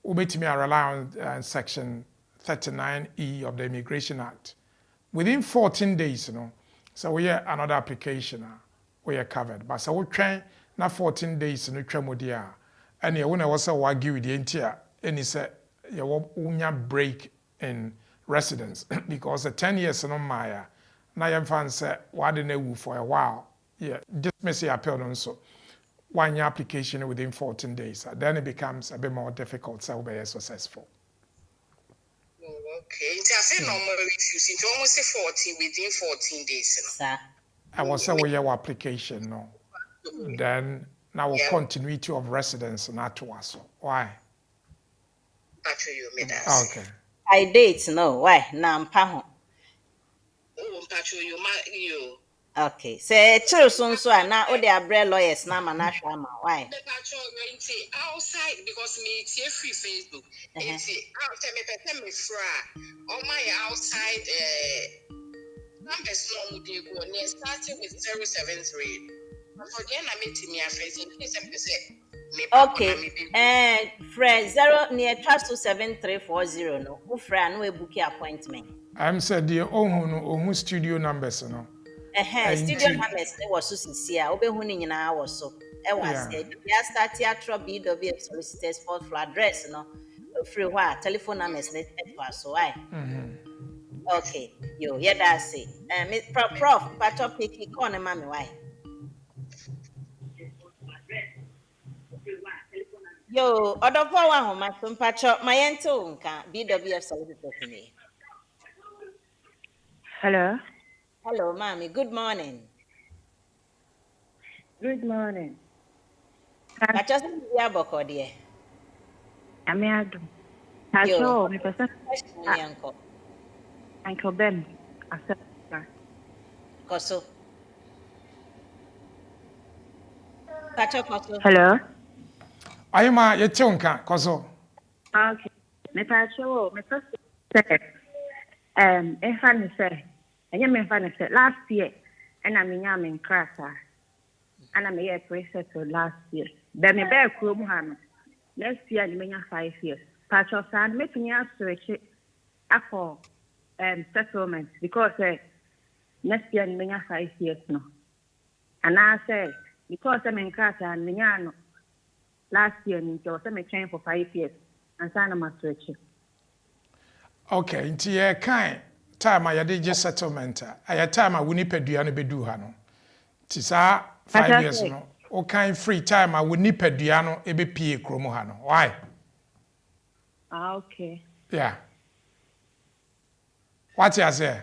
We bet me rely on section 39E of the Immigration Act. Within 14 days, you know, so we have another application we are covered. But so we try na 14 days no twa modia. And you wanna was argue with the entire and he said you will break in residence because the 10 years no Maya. Now your fans say why didn't they for a while? Yeah, just messy appeal on so 1 year application within 14 days. Then it becomes a bit more difficult so be successful. Okay, I say no more refusing to almost say 14 within 14 days. Sir. I was say your application no. Then now continuity of residence not to us. Why? Okay. I date no why na mpa ho. You. Okay. Say chill so na o de abre lawyers na ma na hwa ma why? The patrol outside because me it's free Facebook. It's after me fra on my outside numbers no would go near starting with 073. For then I meet me a face in case I'm say. Okay. Friend 0 near 27340 no. Who friend no book appointment. I'm said the own studio numbers no. Studio Enti, Hammers was so sincere. Obehu ni nyinaa wɔ so. Was yeah. ya start theatre BWF Solicitors fourth floor address no. Free hɔ telephone numbers ne ɛfa so ai. Okay, yo, yeah, that's it. Prof, patch picky corner mommy why? Yo, other for one home, my patch up my ento nka BWF Solicitors me. Hello. Hello, mommy. Good morning. Good morning. Patch us ya boko dear. Amiado. Yo, Pacho, me person question ni uncle. Uncle Ben. Accept. Koso. Patch up koso. Hello. Ayima yete nka koso. Okay. Me pacho, me person say if I say, last year and I mean I'm in crasa and I'm a preset last year. Then me bear krum hano. Next year you mean 5 years. Pacho san make me ask to for settlement because next year you mean 5 years no. And I say because I'm in crasa and me last year you was me train for 5 years and sign my switch. Okay, nti ye kan time a yade je settlement a time a woni padua no bedu ha no. Ti sa 5 years no. O kan free time a woni padua no e be pie kromo ha no. Why? Okay. Yeah. What you say?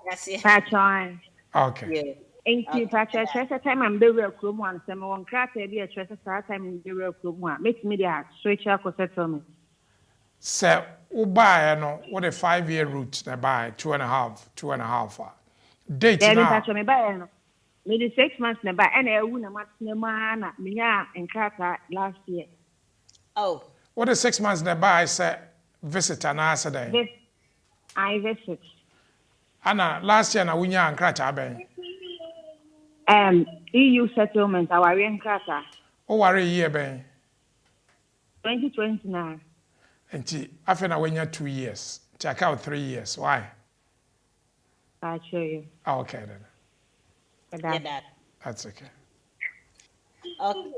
Yes, Pacho. Okay. yeah. Enti pacho treasure time I'm be real kromo an say me won krata be a treasure time be real kromo a make me there switch for settlement. So ubaye no what a 5-year route na buy 2.5. Date There now. pacho me buy no. Me the 6 months na buy and ewu na matne na me nya en krata last year. Oh, What a 6 months na buy say visitor na say then. This I visit. Ana last year na wunya ankrata ben. EU settlement our en krata O ware year ben. 2029. Nti afa na wanya 2 years. Check out 3 years. Why? Pacho you. Oh, okay then. yeah, that. That's okay. Okay.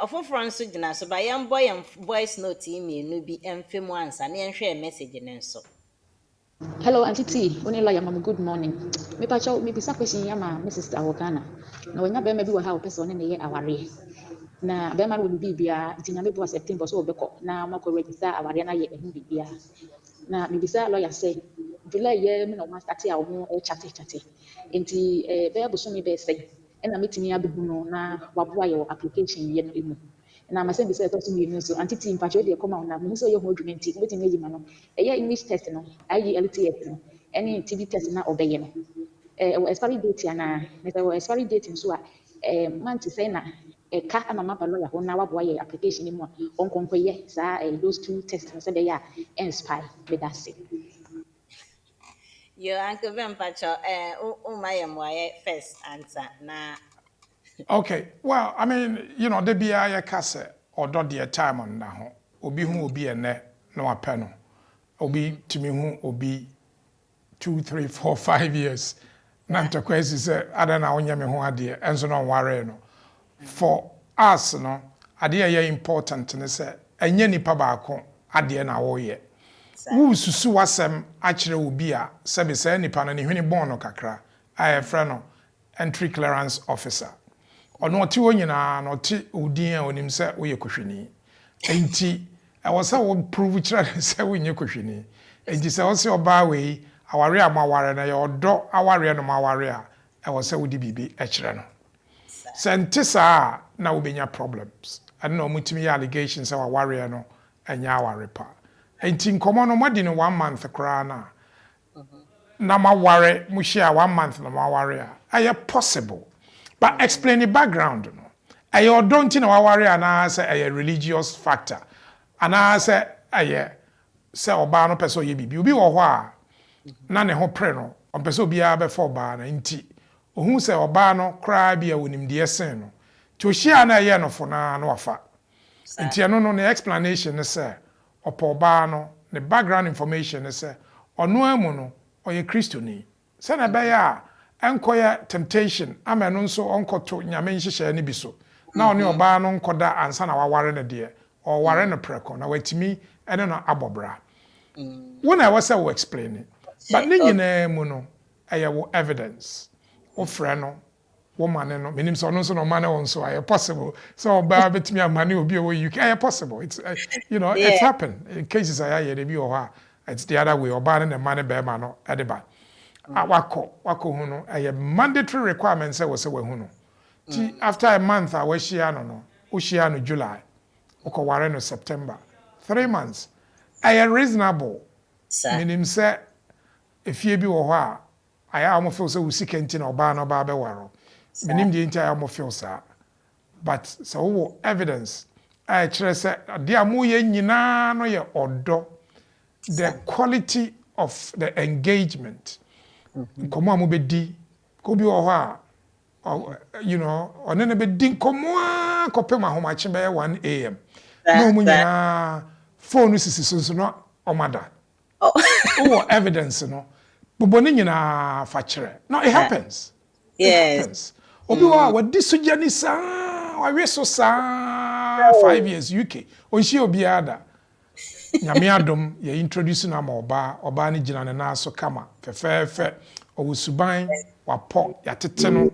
Ofofro nso gyina so ba yɛn boy and voice note email bi ɛmfe mu ansa na yɛnhwɛ message ne nso. Hello, Auntie T. Only lawyer, mama. Good morning. Me pacho, me bisa question yama, Mrs. Awokana. Na wanya be maybe we have person in the year aware. Na be man will be bia, itina me bo September so obeko. Na mako register aware na ye ehu bibia. Na me bisa lawyer say, July year me no wan start ya omo o chate. Enti be abuso me be say. Na metimi abehu no na waboa your application ye no emu. Na ma say be say to me no so Auntie T pacho dey come out na me so ye ho adwuma nti metimi ayi ma no. Eye English test no, ayi LTS no. Any TB test na obeye no. Expiry date ana, me say expiry date nso a month say na ka ama mapa lawyer ho na waboa your application mu a onkonkoye saa those 2 tests no say be ya expire be that say. Yo, Uncle Ben Pacho, my am first answer na. Okay. Well, I mean, you know, the bia ya kase or dot the time on na ho. Obi hu obi ene no apeno. Obi timi hu obi 2, 3, 4, 5 years. Na ntakwesi say ada na onya me ho ade enso no ware no. For us no, ade ya important ne say enye nipa baako ade na wo ye. Wo susu wasem akire obi a sebe say nipa no ne hwene bon no kakra. Aye frɛ no entry clearance officer. Ono oti wonyina na oti odin a onim sɛ woyɛ kohwini. Enti ɛwɔ sɛ wo prove kyerɛ sɛ wonyɛ kohwini. Enti sɛ wo sɛ ɔbaa wei aware a maware na yɛ ɔdɔ aware no maware a ɛwɔ sɛ wodi bibi ɛkyerɛ no. Sɛ nte saa na wobɛnya problems. Ɛno na ɔmutimi yɛ allegations sɛ waware no ɛnyɛ aware pa. Enti nkɔmɔ no mɔdi no 1 month koraa na maware mu hyia 1 month na maware a ɛyɛ possible. But explain the background no. Ɛyɛ ɔdɔ nti na waware anaasɛ ɛyɛ religious factor. Anaasɛ ɛyɛ sɛ ɔbaa no pɛ sɛ ɔyɛ bibi. Obi wɔ hɔ a na ne ho pre no. Ɔmpɛ sɛ obiara bɛfa ɔbaa no nti. Ohun sɛ ɔbaa no koraa bi a onimdeɛ sen no. Ti ohyia na ɛyɛ no fo na wafa. Nti ɛno no ne explanation ne sɛ ɔpɔ ɔbaa no ne background information ne sɛ ɔno amu no ɔyɛ Kristoni. Sɛ na ɛbɛyɛ a ɛnkɔyɛ temptation ama no nso ɔnkɔto nyame nhyehyɛe no bi so na ɔne ɔbaa no nkɔda ansa na waware no deɛ ɔware no prɛko na watumi ɛne no abɔ bra wo na ɛwɔ sɛ wo explain it but ne nyinaa mu no ɛyɛ wo evidence wo frɛ no wo mane no menim sɛ ɔno nso na ɔmane wo nso ayɛ possible sɛ ɔbaa bɛtumi amane obi a wɔ UK ɛyɛ possible it's you know it's happened in cases a yɛayɛ de bi wɔ hɔ a it's the other way ɔbaa no ne mane bɛrima no ɛde ba wakɔ hu no ɛyɛ mandatory requirement sɛ wɔ sɛ wahu no ti after a month a wahyia no no wohyia no July wokɔware no September 3 months ɛyɛ reasonable menim sɛ efie bi wɔ hɔ a ayɛ a wɔfeel sɛ wo sika nti na ɔbaa no ɔbaa bɛware menim deɛ nti ayɛ wɔfeel saa but sɛ wowɔ evidence a ɛkyerɛ sɛ adeɛ a moyɛ nyinaa no yɛ ɔdɔ the quality of the engagement nkɔmmɔ a mobɛdi kɔ bi wɔ hɔ a you know ɔne no bɛdi nkɔmmɔ a kɔpem ahomakye bɛyɛ 1 am na ɔmu nyinaa phone sisi so nso na ɔmada wowɔ evidence no bobɔ ne nyinaa fa kyerɛ no it happens it happens obi wɔ a wadi so gya ni saa wawe so saa 5 years UK ɔnhyia obiara da nyame adom yɛ introduce no ama ɔbaa no gyina ne nan so kama fɛfɛɛfɛ ɔwɔ suban wapɔ yɛatete no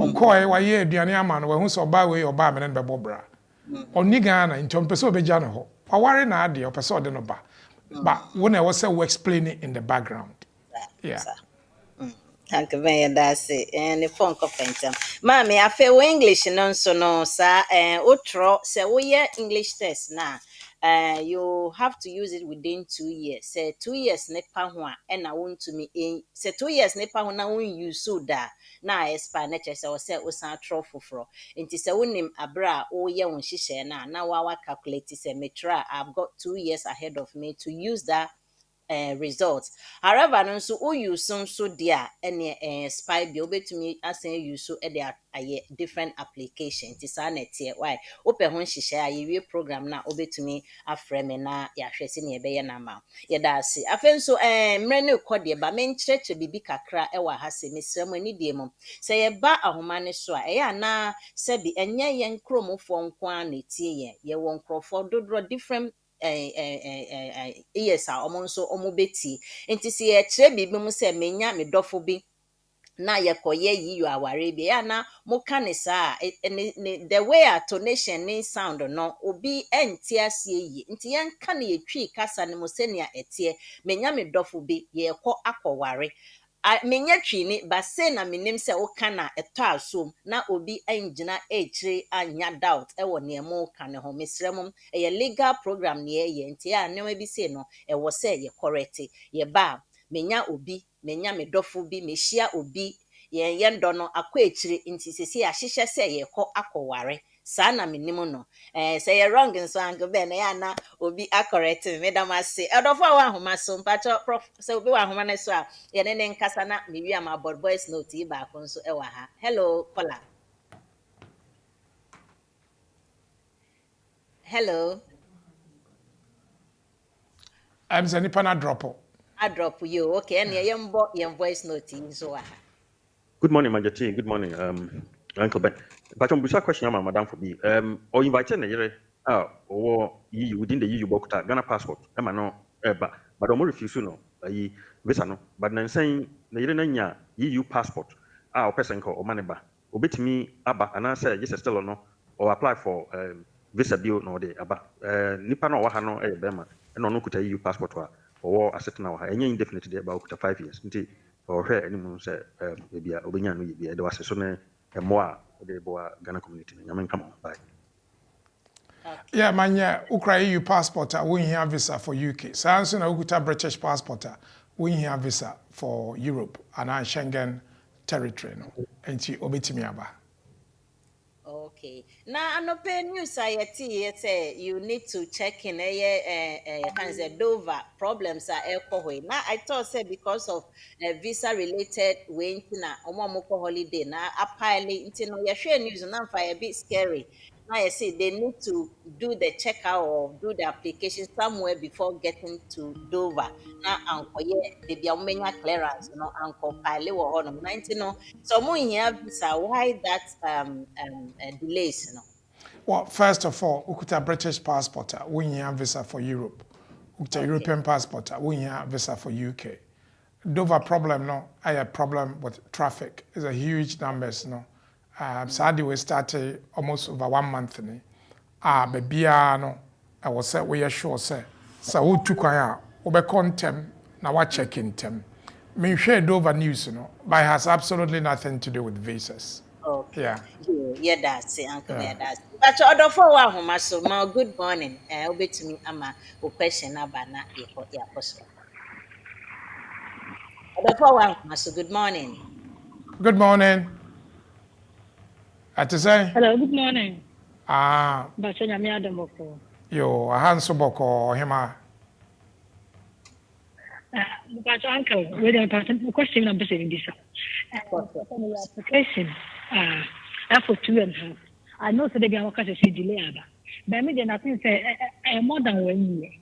ɔkɔɛ wayɛ aduane ama no wahu sɛ ɔbaa wei ɔbaa mene no bɛbɔ bra ɔni Ghana nti ɔmpɛ sɛ ɔbɛgya no hɔ waware na adeɛ ɔpɛ sɛ ɔde no ba but wo na ɛwɔ sɛ wo explain it in the background yeah Thank you very much. And the phone conference. Mommy, I feel English no so no sir. Outro say we English test now. You have to use it within 2 years. Say 2 years nepa ho a and I want to me in say 2 years nepa ho na won use so da na expire na che say o san tro foforo. Nti say wonim abra o ye won hihye na wa calculate say metra I've got 2 years ahead of me to use that results. However, no so you so dear any spy be obetumi asan you so a different application. It is an why open when she share a program na obetumi aframe na ya hwese ne be na ma. Ye da se. Afen so mrene kode ba men chreche bibi kakra e wa ha se mesrem ani die mum. Se ye ba ahoma ne so a e na se bi enye ye nkromofo nko an etie ye. Ye won krofo dodro different yes a omo nso omo beti enti se ye kire bibi mu se menya me dofo bi na yekoye yiyo aware bi ya na moka ne saa the way a tonation ne sound no obi enti asie yi nti yenka ne yetwi kasa ne mo se ne etie menya me dofo bi ye kɔ akɔware menya twini ba se na menim se wo kana eto asom na obi engina echire anya doubt e wo ne mo kana ho mesremom e legal program ne ye nti ya ne bi se no e wo se ye correct ye ba menya obi menya me dofo bi mehia obi ye ndo no akɔ echire nti sesi ahyehyɛ se ye kɔ akɔware saa na menim no say you wrong nso anko be na ya na obi correct me da ma se edofo wa ahoma so mpacho prof say obi wa ahoma ne so a ye ne nkasa na me wi am about boys note yi ba ko nso e wa ha hello caller hello I'm saying nipa na drop I drop you okay and ye mbo ye voice note yi nso wa ha. Good morning, Majati. Good morning, Uncle Ben. But on Busa question, Madam for me. Or invite a or you within the EU Bokta, Ghana passport, no, but I'm refuse no, visa no. But then saying the Irania EU passport, our person called or maneba, obit me, Abba, and I say, yes, still or no, or apply for visa bill no day, Abba, Nipano or Hano, Bema, and no could EU passport or a certain hour, and indefinitely about 5 years. Or her anyone say maybe Obinian will be a was a more the boa Ghana community. I mean, come on, bye. Yeah, man, yeah, Ukraine EU passport, we have visa for UK. Sanson Ukuta British passport, we have visa for Europe and our Schengen territory. No, and she obitimiaba. Okay. Now, anope news I say you need to check in Dover problems are alcohol. Now I thought say because of visa related way na omomoko holiday na apparently no you share news now for a bit scary. now I say they need to do the checkout or do the application somewhere before getting to Dover. Now uncle they be many clearance, uncle pile or on 90 no. So more here visa why that delays, Well, first of all, ukuta British passport, we have visa for Europe. Ukuta Okay. European passport, we have visa for UK. Dover problem, no, I have problem with traffic. It's a huge numbers, no. Sadly, we started almost over 1 month. Baby, no, I was say we are sure, say, so who took a over contem, now what checking them. Me share Dover news, but it has absolutely nothing to do with visas. Okay. Yeah. Yeah, that's it, Uncle. Yeah. Yeah, that's it. But order for one home, so ma good morning. Obey to me, ama o question about na your question. Order for one home, so good morning. Good morning. At say, Hello, good morning. ah, Bacho nyame adom boko. yo, a handsome boko, hima. Bacho uncle, we don't pass the question I'm saying this. Application for 2.5. I know so they be our case delay aba. But me then I think say more than 1 year.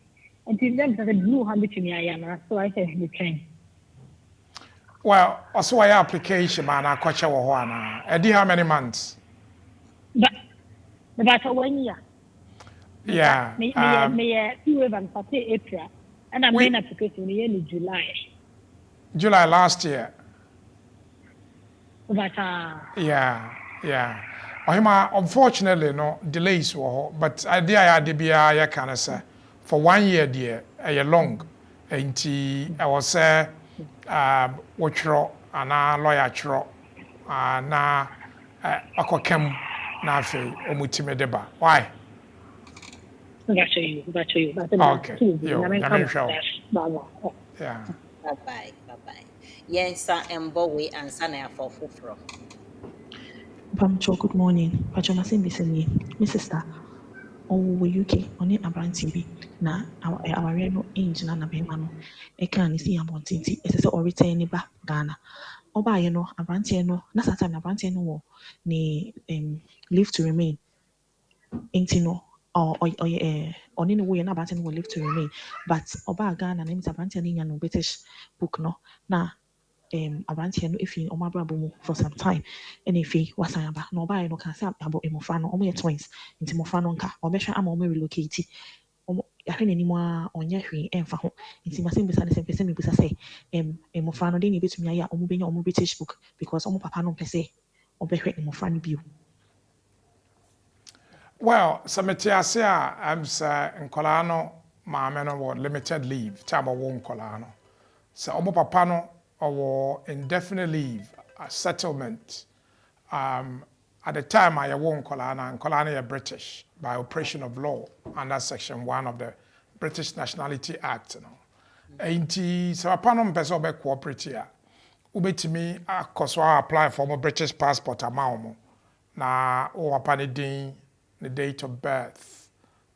Until then say blue habit me ayana, so I said we can. Well, also I application man, I catch your one. How many months? But about 1 year. Yeah. Me 2 and 40 April. And I made application in July. July last year. But Yeah. Ohima, unfortunately, no delays were, but idea I did be I can say for 1 year, dear, a long. And I was say, watch and a lawyer chro, na aquacam na fe, omutime deba. Why? That's you. Okay. Yeah. Bye bye. Yes, and boy answer na for fufro. Pamcho, good morning. Pacho Masin Bisini, my sister. Oh, UK, on it abranting be. Na, our no age na bemano. A can see a montinti, it is a return back Ghana. Oba, abrantier no, nasa time abrantier no, ni leave to remain. Ain't no, or in a way, an abrantier will live to remain. But Oba Ghana names abrantier in a British book, no. Na, aberanteɛ no efi ɔmo abrabɔ mu for some time ɛna efi wasan aba na ɔbaeɛ no ka sɛ abɔ mmɔfra no ɔmo yɛ twins nti mmɔfra no nka ɔbɛhwɛ ama ɔmo relocate ɔmo yɛahwɛ n'anim a ɔnyɛ hwee ɛmfa ho nti ma sɛ mbisa ne sɛ mpɛ sɛ mbisa sɛ mmɔfra no de na ebetumi ayɛ a ɔmo benya ɔmo British book because ɔmo papa no mpɛ sɛ ɔbɛhwɛ mmɔfra no bio. Well, Sametiase I'm say Nkolano, maame no wɔ limited leave, time ɔwɔ Nkolano. So ɔmo papa no or indefinite leave, a settlement. At the time I won Nkolana, and Nkolana are British by operation of law under Section 1 of the British Nationality Act. Ain't so upon them person be cooperate here. Ubetimi akoswa apply for my British passport amount. Na o upon the date of birth.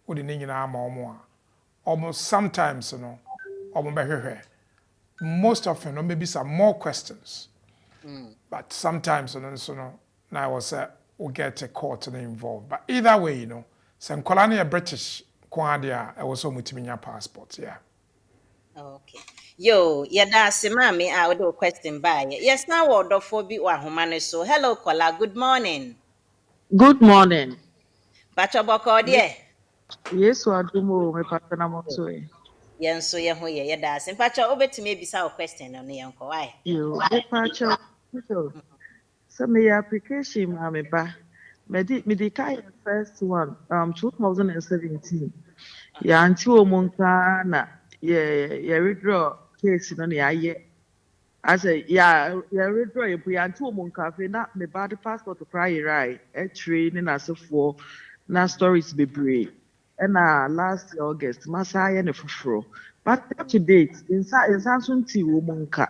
Udi ni nyina ama almost sometimes most often, or maybe some more questions. But sometimes, now I was we'll get a court involved. But either way, some colonial British Quadia, I was home with passport, yeah. Okay. Yo, that's mami. I would do a question by. Yes, now order for be wa humane so. Hello, Kola. Good morning. Good morning. Bacho boko die. Yes, adumo me patana moto e. Yen so ye ho ye that's. In fact, obetimi ebisa o question on yen ko why? Yo, me pacho. So me application ma me ba. Me di kai first one 2017. Ya anti omonka na ye withdraw case no na ye. I say ya withdraw ye bu ya anti omonka fe na me ba the passport cry right. E train na asefo na stories bebree. And last year August, Masaya ne fufuro. But up to date, in Samsung T womanka.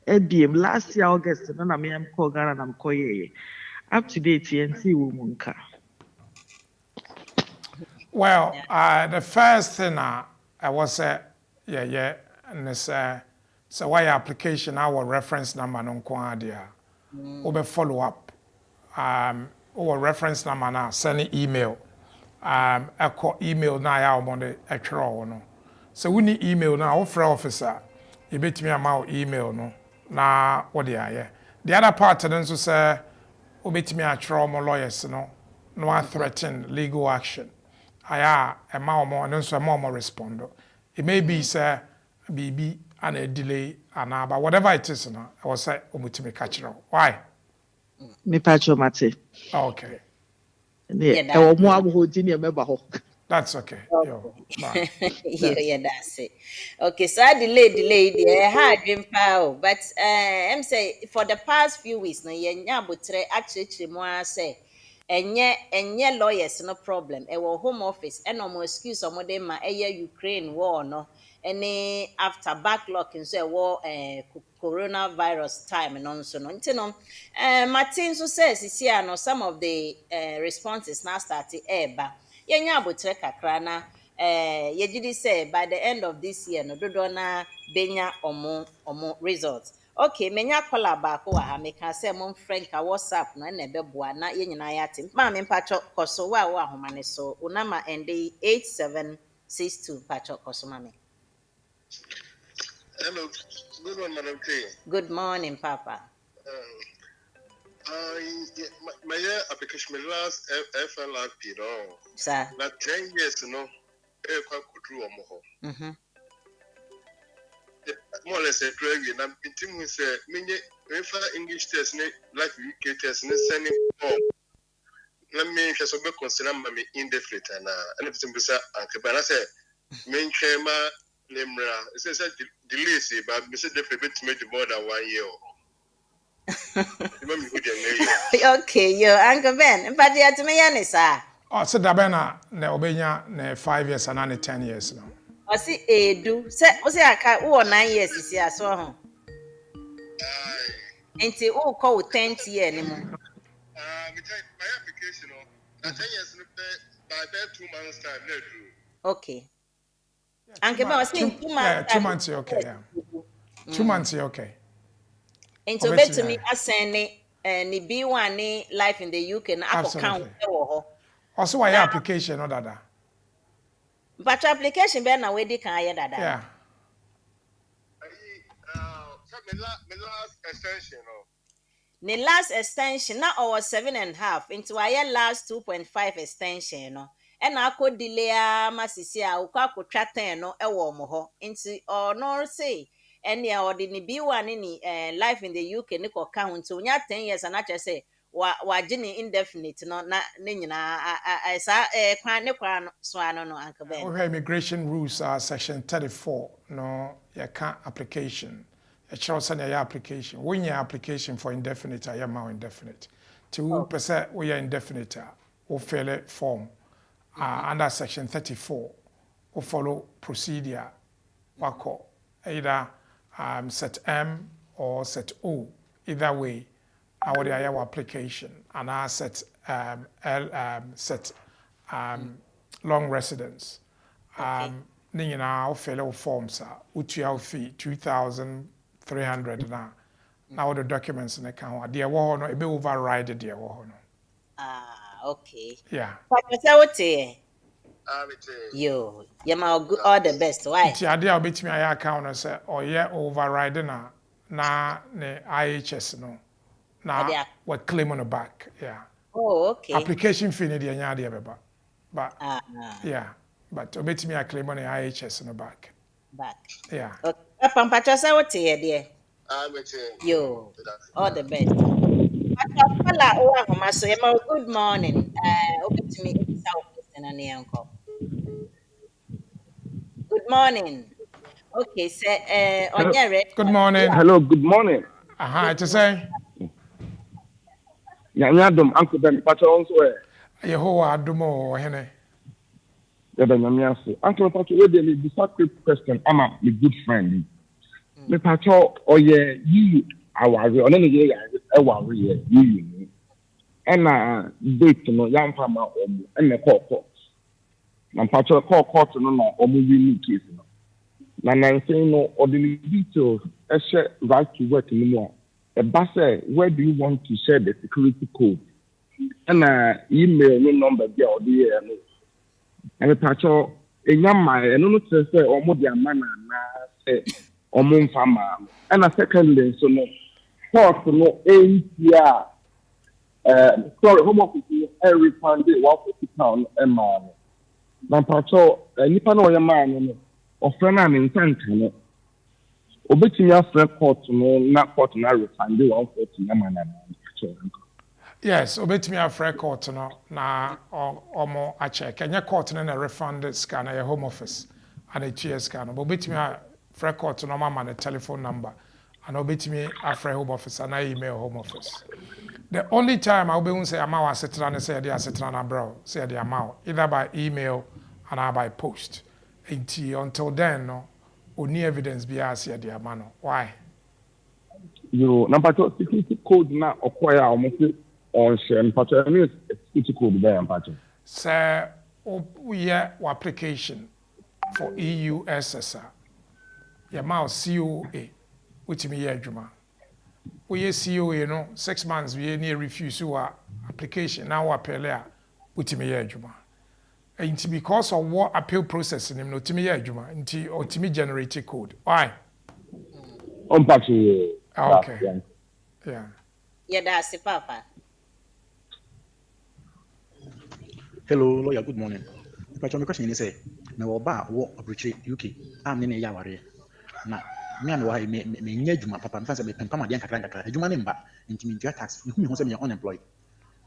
EBM last year August, no na me am call Ghana na mkoye. Up to date, TNT womanka. Well, the first thing I was and it's so why application our reference number no kwadia. Obe follow up. or reference number now, send an email. Echo email na ya omonde etwere no. So we need email now, offer officer. You bet me amount email no. Na what they are. The other part then so say obet me atwere mo lawyers no. No threaten legal action. Aya ema omo no so ema omo respond. It may be say BB and a delay and but whatever it is no. I was say omutimi catch why? Me patcho mate. Okay. That's okay. Yo, yeah, that's it. Okay, so I delay the hard dream power, but I'm say for the past few weeks, no, yeah, but actually more say, and lawyers no problem. A home office, and no more excuse or more than my Ukraine war, no, any after backlog and say war, coronavirus time and on so on. Martin so says, is here, no, some of the responses now started but. Yenya abotre kakra na yegidi say by the end of this year no dodo na benya omo results. Okay, menya call back wa ha me can say mon friend ka WhatsApp no na beboa na ye nyina ya tim. Ma me mpacho koso wa ahoma ne so unama ende 8762 pacho koso ma me. Hello, good morning, Madam K. Good morning, Papa. My application, my last FLRP, no. Sir. Not 10 years, no. I quite true or more. More or less a drag, and I'm continuing to say, many English test, like UK test, and sending home. Let me just consider my indefinite and everything beside Uncle Banana said, main chamber, Limra, it says delay, but Mr. Definitely to make more than 1 year. Okay, yo, Uncle Ben, but you to me, Yanisa. Oh, so Dabena, ne obenya 5 years and 10 years now. I see, do say, I can't 9 years is here, so home. Ain't it all called 10th year anymore? My application, 10 years by 2 months' time, no. Okay. Uncle Ben was saying 2 months. Yeah, 2 months, okay, yeah. 2 months, okay. And so, bet to me, I send it. And the B1 life in the UK, and I count. Also, why application or that? But your application, Ben, away the can I that? Yeah. My last extension, the last extension, now our 7.5 into our last 2.5 extension, no. And I could delay Massisia, Ukako Chatten, no, a warm ho, into or nor say. And yeah, or the B1 in life in the UK, Nico count so 10 years, and I just say, wa Jenny indefinite, no, not Nina. I saw a quan swan no, Uncle Ben. Okay, immigration rules are section 34. No, you can't application. A child send your application. When your application for indefinite, I am now indefinite. 2% we are indefinite, or fill a form under section 34, or follow procedure, wako either set M or set O. Either way, I would have your application and I set long residence. Nina fellow forms are fee 2,300 now. Now the documents in the account. Dear one, it be override the dear one. Okay. Yeah. But what yo, all the best. Why? The idea of me I account and say, oh yeah, override na ne IHS no. Now what claim on the back? Yeah. Oh, okay. Application fee need the but yeah. But obey me I claim on the IHS in the back. Yeah. Okay. Pampacha say what dear? Yo, all the best. Good morning. To me, good morning. Okay, sir. Good morning. Hello, good morning. To say. Nyanyadum, Uncle Ben, Pacha also. Yehowa Adumo, Hene. Uncle Pacha, where they be quick question. I'm a good friend. Me Pacha, oh yeah, you are on any year, I worry, you. And date no young farmer and the court. And Pacha call court no or moving case. And I'm saying no ordinary details, a share right to work anymore. A bus, where do you want to share the security code? And email no number be or the and the patch in your mind and no to say almost the man say or moon farmer. And a secondly, so no thought no APR. Sorry, home office every Sunday, 140 pounds a man. Now, Pacho, nipa no your man, or friend and intent. Obetumi afre court no na court na refund 140 na man. Yes, obetumi afre court no na omo a check. Enya court na refund scan na your home office and a TS scan. But obetumi afre court no mama the telephone number and obetumi afre home office and email home office. The only time I'll be say ama wa setra na say dey setra na bro, say dey ama either by email and by post. Until then no only evidence be as here the amano. Why? You number 2 security code na acquire almost on share but security code there pattern. Sir, we have application for EU SSR. Your mouse COA, which me here Juma. We have COA no 6 months we near refuse our application now appeal which me here Juma. And because of what appeal process in him, no Timmy Juma, or Timmy generated code. Why? Okay. Yeah. Yeah, that's it, Papa. Hello, lawyer, good morning. But my question is say, no ba wo operate UK. I'm in a yawari. Na me and why me nyejuma papa me fancy me pempama de kakra. Ejuma ne mba ntimi tax. Me hu say me unemployed.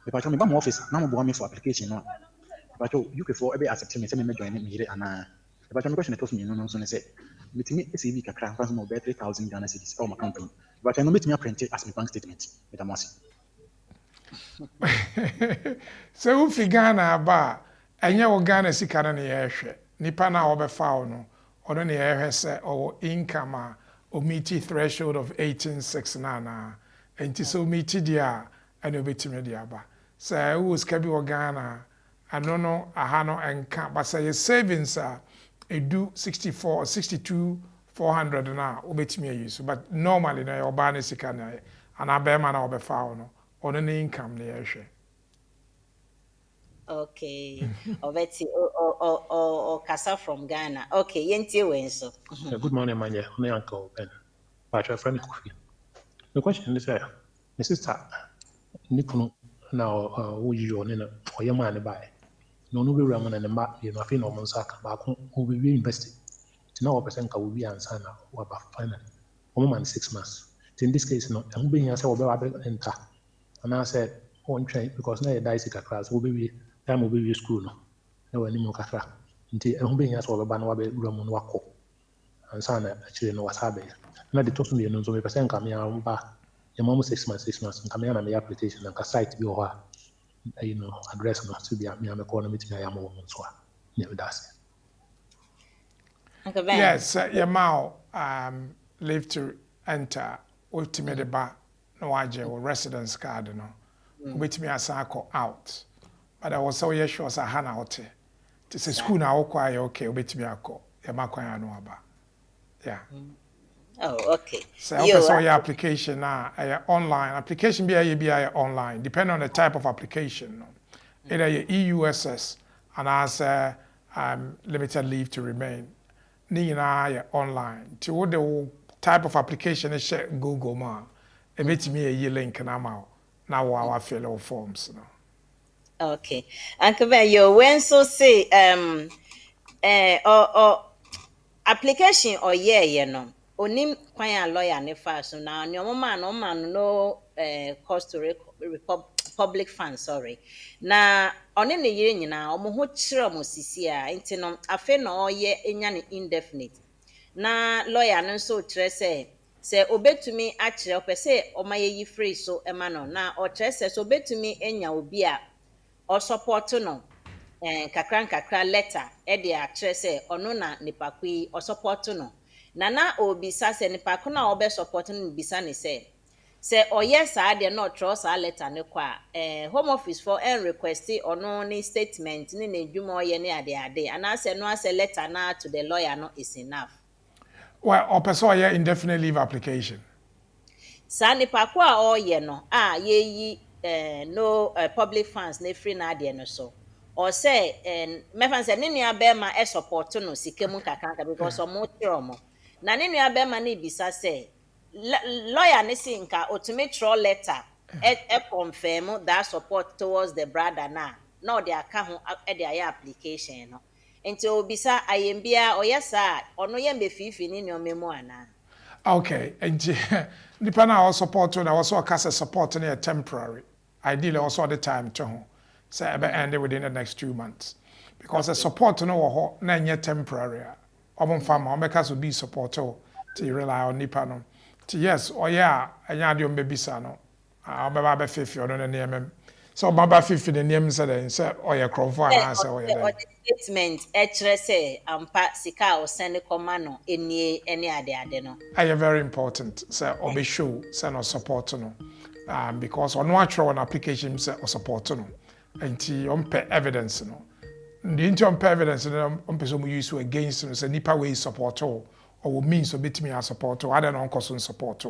But me ba my office na mo bo me for application no. But you can for every accept me say me join me here and but my question is no so say metimi SAV kakra fancy mo be 3,000 Ghana cedis for my company. But I know metimi print it as my bank statement with a mercy. So if Ghana ba enye wo Ghana sika na ne yehwe nipa na obefa no ono ne yehwe se o income a o meet threshold of 1869 enti so meet dia and obetimi dia ba say wo sika bi wo Ghana ano no aha no enka but say savings edu 64 or 62 400 na obetimi use but normally na oba ne sika na ana be ma na obefa no on an income near. Okay. Obeti or Kasa from Ghana. Okay, yenti wenso. Good morning, my uncle Ben. But your friend Kofi. The question is my sister Nipuno now who you on or your man by. No be Raman and the map, you know, no Monsaka, who will be invested. To know a percent will be answer now, or about finally. 1 month, 6 months. In this case, no, I'm being answered about enter. And I said, one train because now a dice class will be time will be school. No, any more cafra. Until I'm being asked over Banwabe Roman Wako. And son actually know what's happening. Now they talk to me and so percent come here back. Your mom 6 months, and come here and the application and site be or you know, address not to be at me and the corner meeting I am on so never does. Yes, your mouth live to enter ultimate bar. No waje or residence card no which me asako out but I was so sure as a hana out to say school na okwa okay which me akọ ya makwa no aba yeah oh okay so your application na online application be online depend on the type of application no either your EUSS and as limited leave to remain ni na online to what the type of application is Google ma me a link now our fellow forms no. Okay. Uncle Ben, you when so say or application or you know. Onim kwanya lawyer ne fa so na no man no cost to public fund sorry. Na one ne yire nyina omo ho kire mo sisi a enti no afa na oye enya ne indefinite. Na lawyer no so kire say obetumi akire opese omaye free so ema no na o kire say so obetumi enya obi a o support no kakra letter e de akire say ono na nipakui o support no na obisa say nipako na obe support no bisa ne say oye sa de no trust a letter ne kwa home office for request ono ni statement ni na dwuma oye ne ade ana say no as a letter na to the lawyer no is enough. Well, or person indefinite leave application. Sani pakwa oye no ye no public funds na free na ade no so or say me fan say ne nua be ma e support no sika mu kakranka because omo tro mo na ne nua be ma na ibisa say lawyer ne si nka otumi throw letter confirm that support towards the brother na ode aka ho e de aye application no nti obisa ayembia oyesa ono ye mbefifi ne nua mu ana. Okay, and depending on our support, and also a cast support in a temporary. Ideally, also at the time to home. So I end within the next 2 months. Because the support to know not yet temporary. Obon farmer, make us be support to rely on Nipano. Yes, or yeah, I had your baby son. I'll be 50 or the name. So Baba 50 the name said, oh yeah, Crawford and answer or yeah. Statement actually say ampa sika o send command any ade no. I am very important. So or be show send or support no. Because on one an application say or support no. And on pay evidence no. The on pay evidence no on person use against no say nipa way support or means bit me support or other non cost support.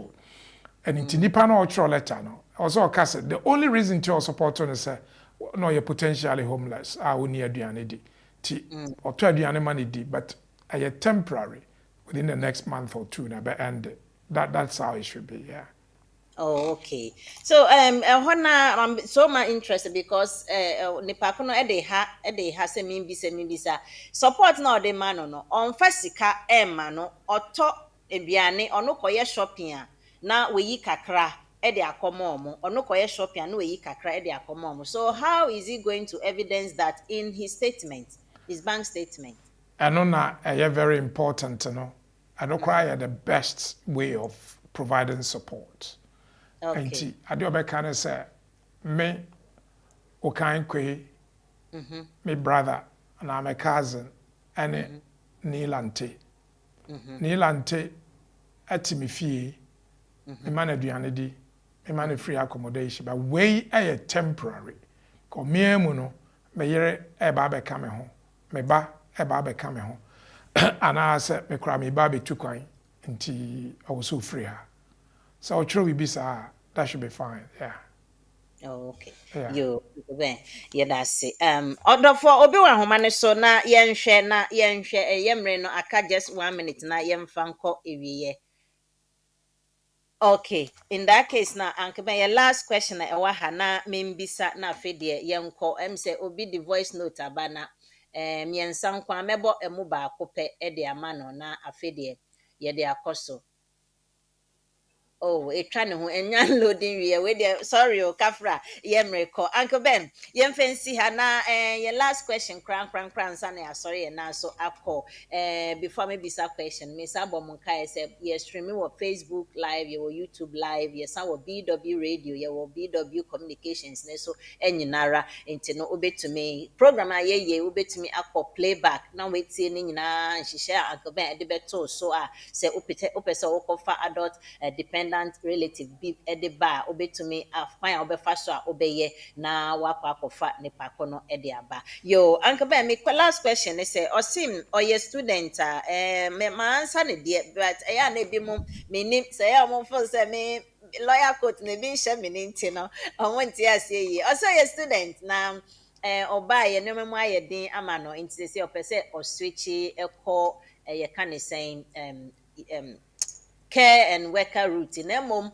And in nipa no or letter no. Also case the only reason to support no say no you're potentially homeless. We need aduane di. Or to aduane money di, but a temporary within the next month or two na be end. That's how it should be, yeah. Oh, okay. So I'm so much interested because nipa ko no e dey ha se me bisa support na the man no on fasika ma no oto aduane ono koye shopping na we yi kakra e dey akomo omo ono koye shopping na we yi kakra e dey akomo omo. So how is he going to evidence that in his statement, his bank statement? And on very important, I don't cry the best way of providing support. Okay. I do be kind of say me okay my brother and I'm a cousin and Nilante. Nilante at me fee, me man aduane di, me man free accommodation, but way a temporary. Ko me no me yere e ba be ka me ho. Me ba e ba be ka me ho. And I said me cry me ba be tu kwan nti I was so free her. So true we be sir, that should be fine. Yeah. Oh, okay. Yeah. You that's it. Order for obi wa homa ne so na yenhwe yemre no aka just 1 minute na yemfa nko ewiye. Okay, in that case now anke my last question na ewa ha na membisa na afi de yenko say obi the voice note abana miensa nkwa mebo emu ba akopɛ de ama no na afi de ye de akoso. Oh, trying to loading we there. Sorry, Kafra, Yemreko. Uncle Ben, Yem fancy Hana, your last question, cran, Sunny, sorry, and now so call. Before maybe some question, Miss Abomunkai said, yes, streaming or Facebook Live, your YouTube Live, yes, our BW Radio, your BW Communications, so, and Nara, into no obey to me. Program, ye, obey to me, playback. Now wait, seeing na, she share Uncle Ben, the better, so say, opesa, for adult, dependent relative be edeba obetumi afan obefa so a obeye na wakwa akofa ne pakono ede aba yo anka be me last question is say osim oye student me ma answer ne de but ya na bi mu me nim say ya mo for say me lawyer court ne bi hye me nti no omo nti ase yi also ye student na oba ye no memu aye din ama no nti say opese o switch ekọ ye kan saying care and worker routine. Home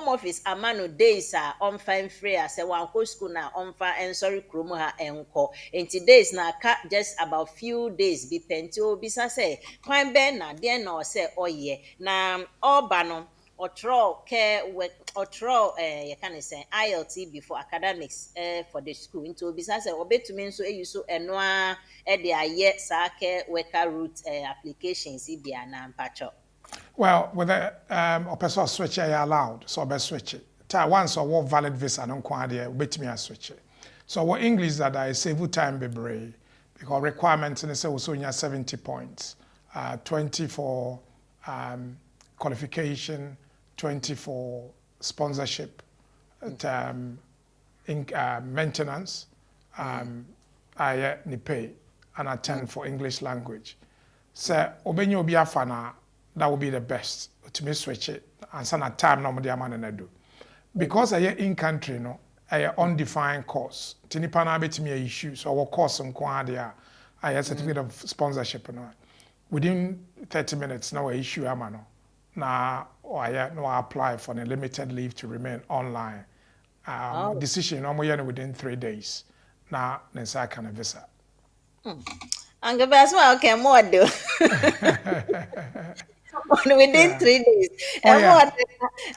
office amano days are on fine free as a one school na on fine and sorry krumoha enko. In today's na just about few days be pentio bisa say fine ben na then no say oh yeah na all bano or throw care work or throw you can say ILT before academics for the school into bisa say obey to mean so you so enwa de aye sa care worker route applications ibia na mpacho. Well, with a person switch I allowed, so I switch it. Once or what valid visa don't quite wait me a switch it. So what English that I save time be brave because requirements in the also 70 points, 20 for qualification, 20 for sponsorship, maintenance, I pay and a 10 for English language. So obenyo obi afana. That would be the best to me switch it and send a time no more man do because I in country no undefined course. Tinipa na betimi a issue so our course nko ade a certificate of sponsorship no. Within 30 minutes now issue ama no. Na no apply for a limited leave to remain online. Decision no within 3 days. Na nsa kana visa. Anga basma okay more do. Within 3 days. And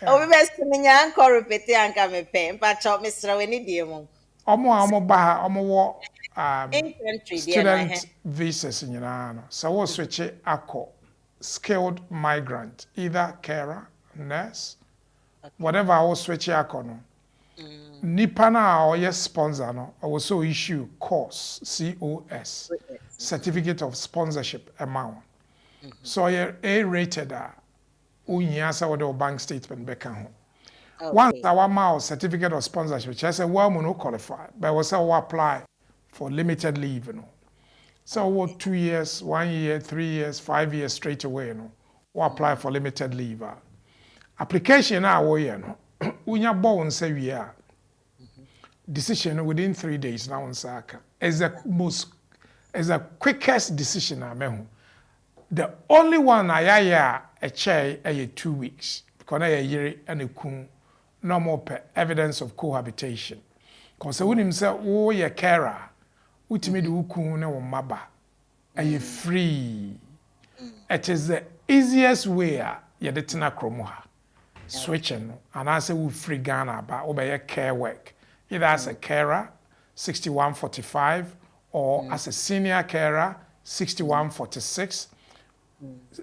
more we best me nyan ko repeat anka me pe. Pa chop me sra we ni die mo. Omo ba ha omo wo In country there na student visas nyina no. So wo switch akọ skilled migrant, either carer, nurse, whatever I was switch akọ no. Nipa na or sponsor no, I will so issue COS, COS, certificate of sponsorship amount. So you're A-rated unyasa with the bank statement beka ho. Once our mouse certificate of sponsorship, which I say well no qualify, but we say we apply for limited leave, you know. So what 2 years, 1 year, 3 years, 5 years straight away, you know. We apply for limited leave. Application na we you know. Unya bo say we are decision within 3 days now on Saka is the quickest decision I mean. The only one I a chair 2 weeks because I year and a kun no more evidence of cohabitation. Because when him say oh ye carer, utimi de ukun na wo maba. Are free? It is the easiest way you de tena kromo ha. Switching and I say we free Ghana ba obey care work. Either as a carer, 6145, or as a senior carer, 6146.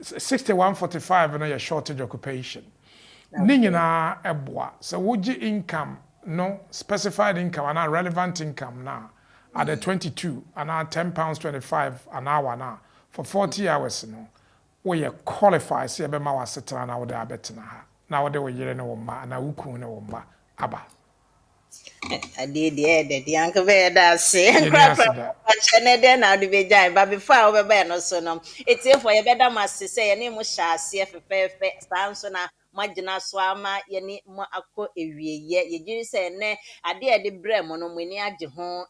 6145 no your shortage occupation. Ningina eboa. So would you income, no specified income and relevant income now at the 22 and now £10.25 an hour now for 40 hours no. We you qualify see be ma wasetana na wo da betena ha. Na wo de wo yere no wo ma na wuku no wo ma aba. I did the uncle bear that say and crap now the vagina, but before I over no so no. It's if for a better must say a name was shall see if a Samsona, Magina Swama, Yenny Moako, ye, you say, ne, I dare the bremono when you had home,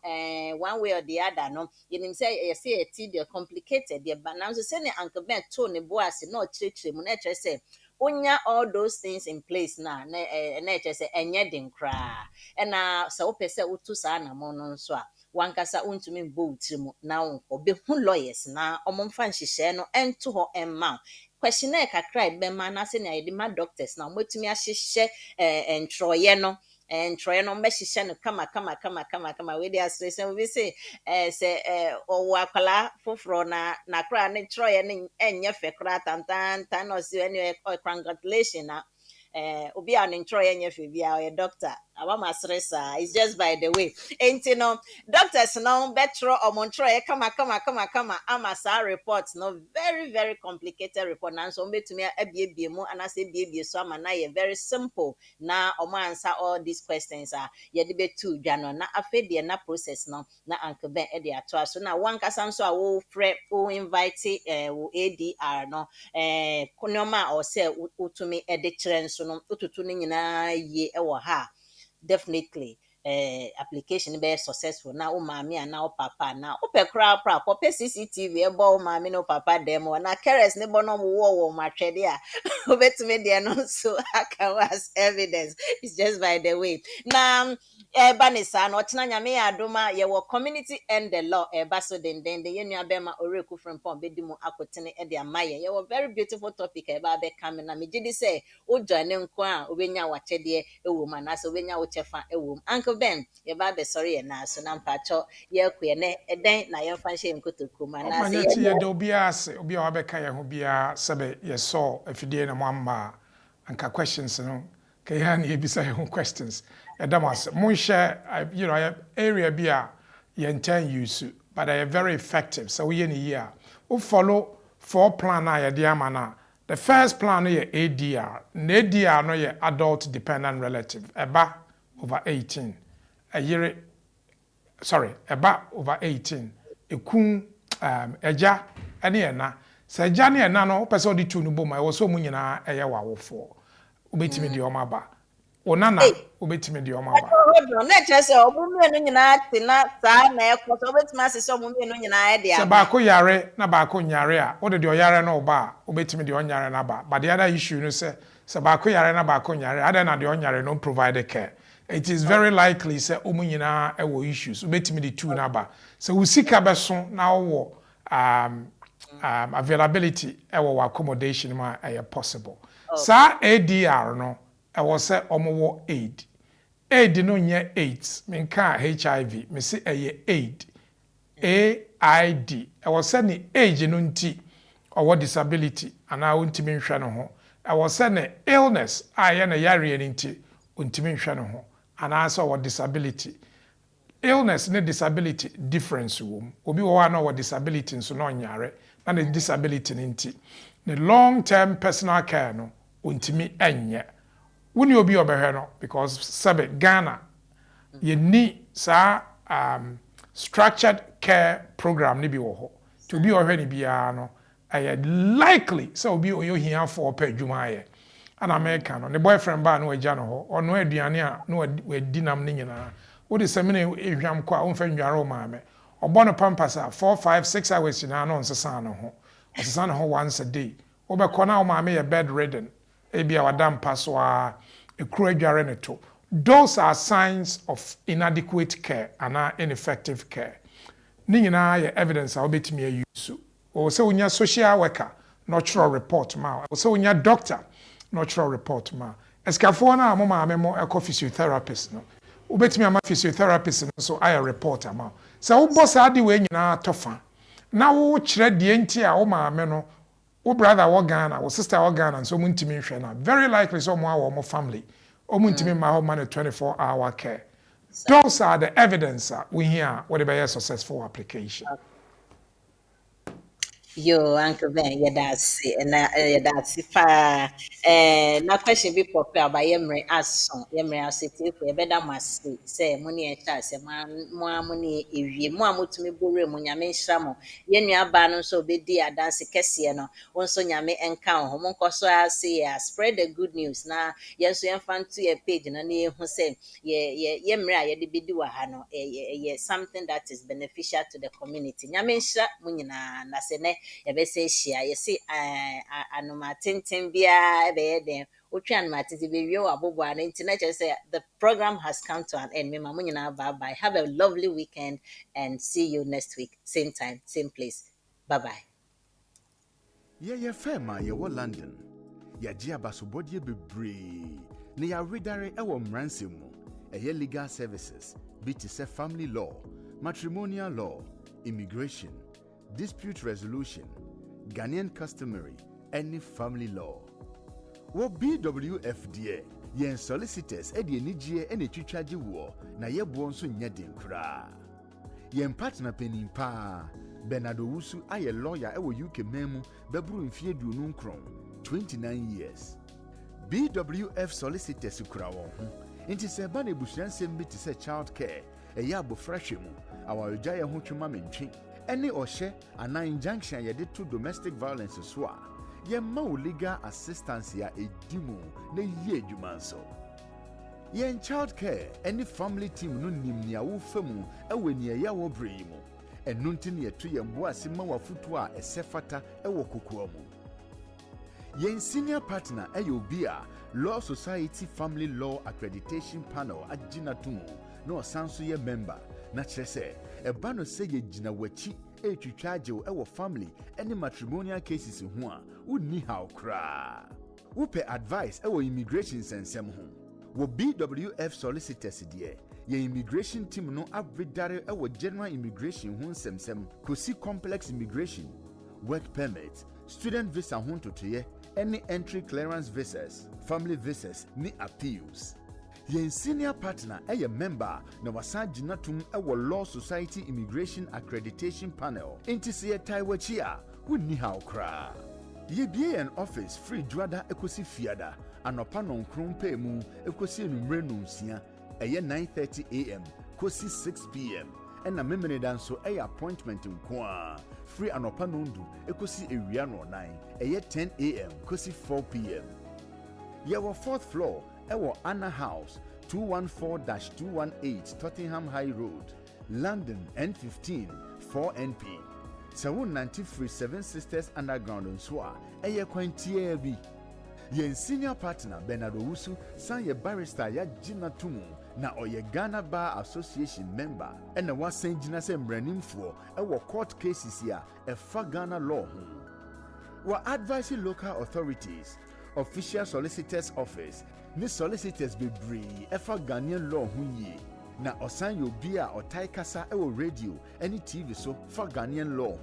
one way or the other, no. You say, I see a tedious complicated, dear, but now to send Uncle Ben Tony Boas, no church, Monetra say. Unya all those things in place na say enye din kra na so pese utu sa na mo no so a wankasa untumi mbo utiri na wonko be hu lawyers na omomfa nhihye no ento ho emma questionnaire kakra be ma na se na yede ma doctors na omotumi ahyehye entroye no mehihye no kama we dey asresen we say say owo akwala foforo na kra ne troye ne enye fe kra tantan no si anyway congratulations na obi an entroye enye fe bia o doctor awama stressa it's just by the way enti no doctors no betro omontroye kama amasa report no very very complicated report na so betumi abiebie mu anase biebie so ama na ye very simple na omo answer all these questions ye de betu dwa no na afede na process no na anke ben e de ato so na one kasa so a wo frɛ wo invite wo ADR no konoma o se utumi e de kyerɛ nso no otutu no nyina ye e wo ha definitely application be successful na o maami na o papa na o pe kra pra ko pe CCTV e bo o maami no papa dem na carers ne bo no wo matwede a o betime de no so aka was evidence it's just by the way na banisa no tena nyame adoma ye wo community and the law ba so den ye nua be ma oreku frimpon be di mu akotene e de amaye ye wo very beautiful topic e ba be come na me gidi say o join nko a obenya wachede e wo ma na so obenya wo chefa e wo Uncle Ben ye ba be sorry na so na mpacho ye kwe ne eden na ye fa hye nkotoku ma na se ye do bia se obi a wa be ka ye ho bia sebe ye so afidie na mwamba anka questions no ke ya na ye bisa ye ho questions Damas, Munsha, you know, area bia you intend use, but they are very effective. So we in a year. We follow 4 plan I diamana. The first plan is ADR. ADR no ye adult dependent relative. Eba over 18. Eba over 18. Ekun eja ene na. Se eja ne na no person di tu no boma. E wo so mu nyina eye wa wo fo. Ubetimi di omaba. onana obetimi de oma ba na chese omume no nyina tina saa na ekọ so obetimi asese omume no nyina e de se ba ko yare na ba ko nyare a wo de oyare na oba obetimi de onyare na ba but the other issue no se ba ko yare na ba ko nyare ada na de onyare no provide care. It is very likely say omu nyina e wo issues obetimi de two na ba so wo sika beso na wo availability e wo accommodation ma e possible. Sa ADR no e wo se omo aid no nye AIDS minka HIV me se eye aid AID e wo se ni age no nti or disability ana untimi nhwe no ho e wo se ne illness aye na yare ni nti untimi nhwe no ho ana so or disability illness ne disability difference wom obi wo wa na or disability nso no nyare na ne disability ni nti the long term personal care no untimi enye woni obi obehwe no because sabe Ghana ye ni sa structured care program ni bi wo ho to be ohwe ni bia no likely so obi oyo hia for per adwuma aye an American no ne boyfriend ba no agya no ho ono aduane a no wadi nam ni nyina wo de semene ehwam kwa wo mfa nware o maame obo no pampas a 4 5 6 hours na no nsesa no ho osesa no ho once a day wo be kona o maame ye bedridden ebia wadam paso a ekuru adware ne to. Those are signs of inadequate care and ineffective care. Ni nyina ye evidence a obetimi ayusu. O se unya social worker natural report ma. O se unya doctor natural report ma. Eskafo na mo maame mo eco physiotherapist no. Obetimi ama physiotherapist no so aya report ama. Se wo boss ade we nyina tofa. Na wo kire de enti a wo maame no wo brother wo Ghana, wo sister wo Ghana, so mo ntimi hwe na. Very likely so mo awo mo family. O mo ntimi ma ho man 24-hour care. Those are the evidence we hear what be a successful application. Yo, Uncle Ben, that's fa na question be popular by Yemre Asson, Yemre City, for a better must say, money and chance, more money if you more to me buru, Munyame Shamo, Yenya Banon so be dear dance Cassiano, one so Yame and count, Homonco so I say, spread the good news now. Yes, we fan to a page and a name who say, Yemra, ye be do a hano, something that is beneficial to the community. Yame Sha Munina, Nasene. Yebese shia yesi anoma tintin bia ebe den otwa anoma tintin be wi abobo an internet say the program has come to an end. Me mamu nyina bye. Have a lovely weekend and see you next week, same time, same place. Bye. Ye fema ye wo London. Ya ji abasobodie bebree. Ne ya redare ewo mranse mu. Eye legal services, BWF family law, matrimonial law, immigration, dispute resolution, Ghanaian customary, any family law. What BWF dear, yen solicitors edi enijie ene twitwaje wo na ye bo nso nya den kra. Yen partner penin pa Bernardo Wusu aye lawyer ewo UK memu bebru mfie duonu nkron 29 years. BWF Solicitors kura wo ho. Inti se ba na ebusuansem bi te se child care, eye abofra hwemu, awaregya ye ho twema mentwe. Any oshe ana injunction yede to domestic violence so a ye ma legal assistance ya edimu na ye adwuma nso. Ye child care any family team no nim nia wo famu ewe ne ya wo brei mu. Enu nti ne yeto ye mbo ase ma wafutu a esefata ewo kokoa mu. Ye senior partner obi a Law Society Family Law Accreditation Panel agina tumu no sanso ye member na kyerese eba no se ye gina wachi etwitwaje wo family any matrimonial cases ho a unni haw kra. Upe advice ewo immigration sensem ho. Wo BWF Solicitors de ye immigration team no abredare ewo general immigration ho nsemsem kosi complex immigration, work permit, student visa ho totoye, any entry clearance visas, family visas ni appeals. Yen senior partner a member na wasa ginatum ewo Law Society Immigration Accreditation Panel. Inti se taiwachi a wunni haw kra. Ye bie an office free juada ekosi fiada anopa nonkron pe mu ekosi enumre nonsia eye 9:30 am kosi 6 pm. Ena memene danso appointment nko free anopa nondu ekosi ewia no 9 eye 10 am kosi 4 pm. Yɛwɔ 4th floor ɛwɔ Anna House 214-218 Tottenham High Road, London N15 4NP. Sɛ wo nante free 7 Sisters Underground nso a ɛyɛ kwan tiaa bi. Yɛn senior partner Bernard Owusu san yɛ barrister ya gyina tomu na ɔyɛ Ghana Bar Association member ɛna wasan gyina sɛ mmaranimfoɔ ɛwɔ court cases a ɛfa Ghana law ho. Wa advising local authorities, official solicitors office ne solicitors bebree ɛfa Ghanaian law ho yie. Na ɔsan yɛ obi a ɔtae kasa ɛwɔ radio ɛne TV so fa Ghanaian law ho.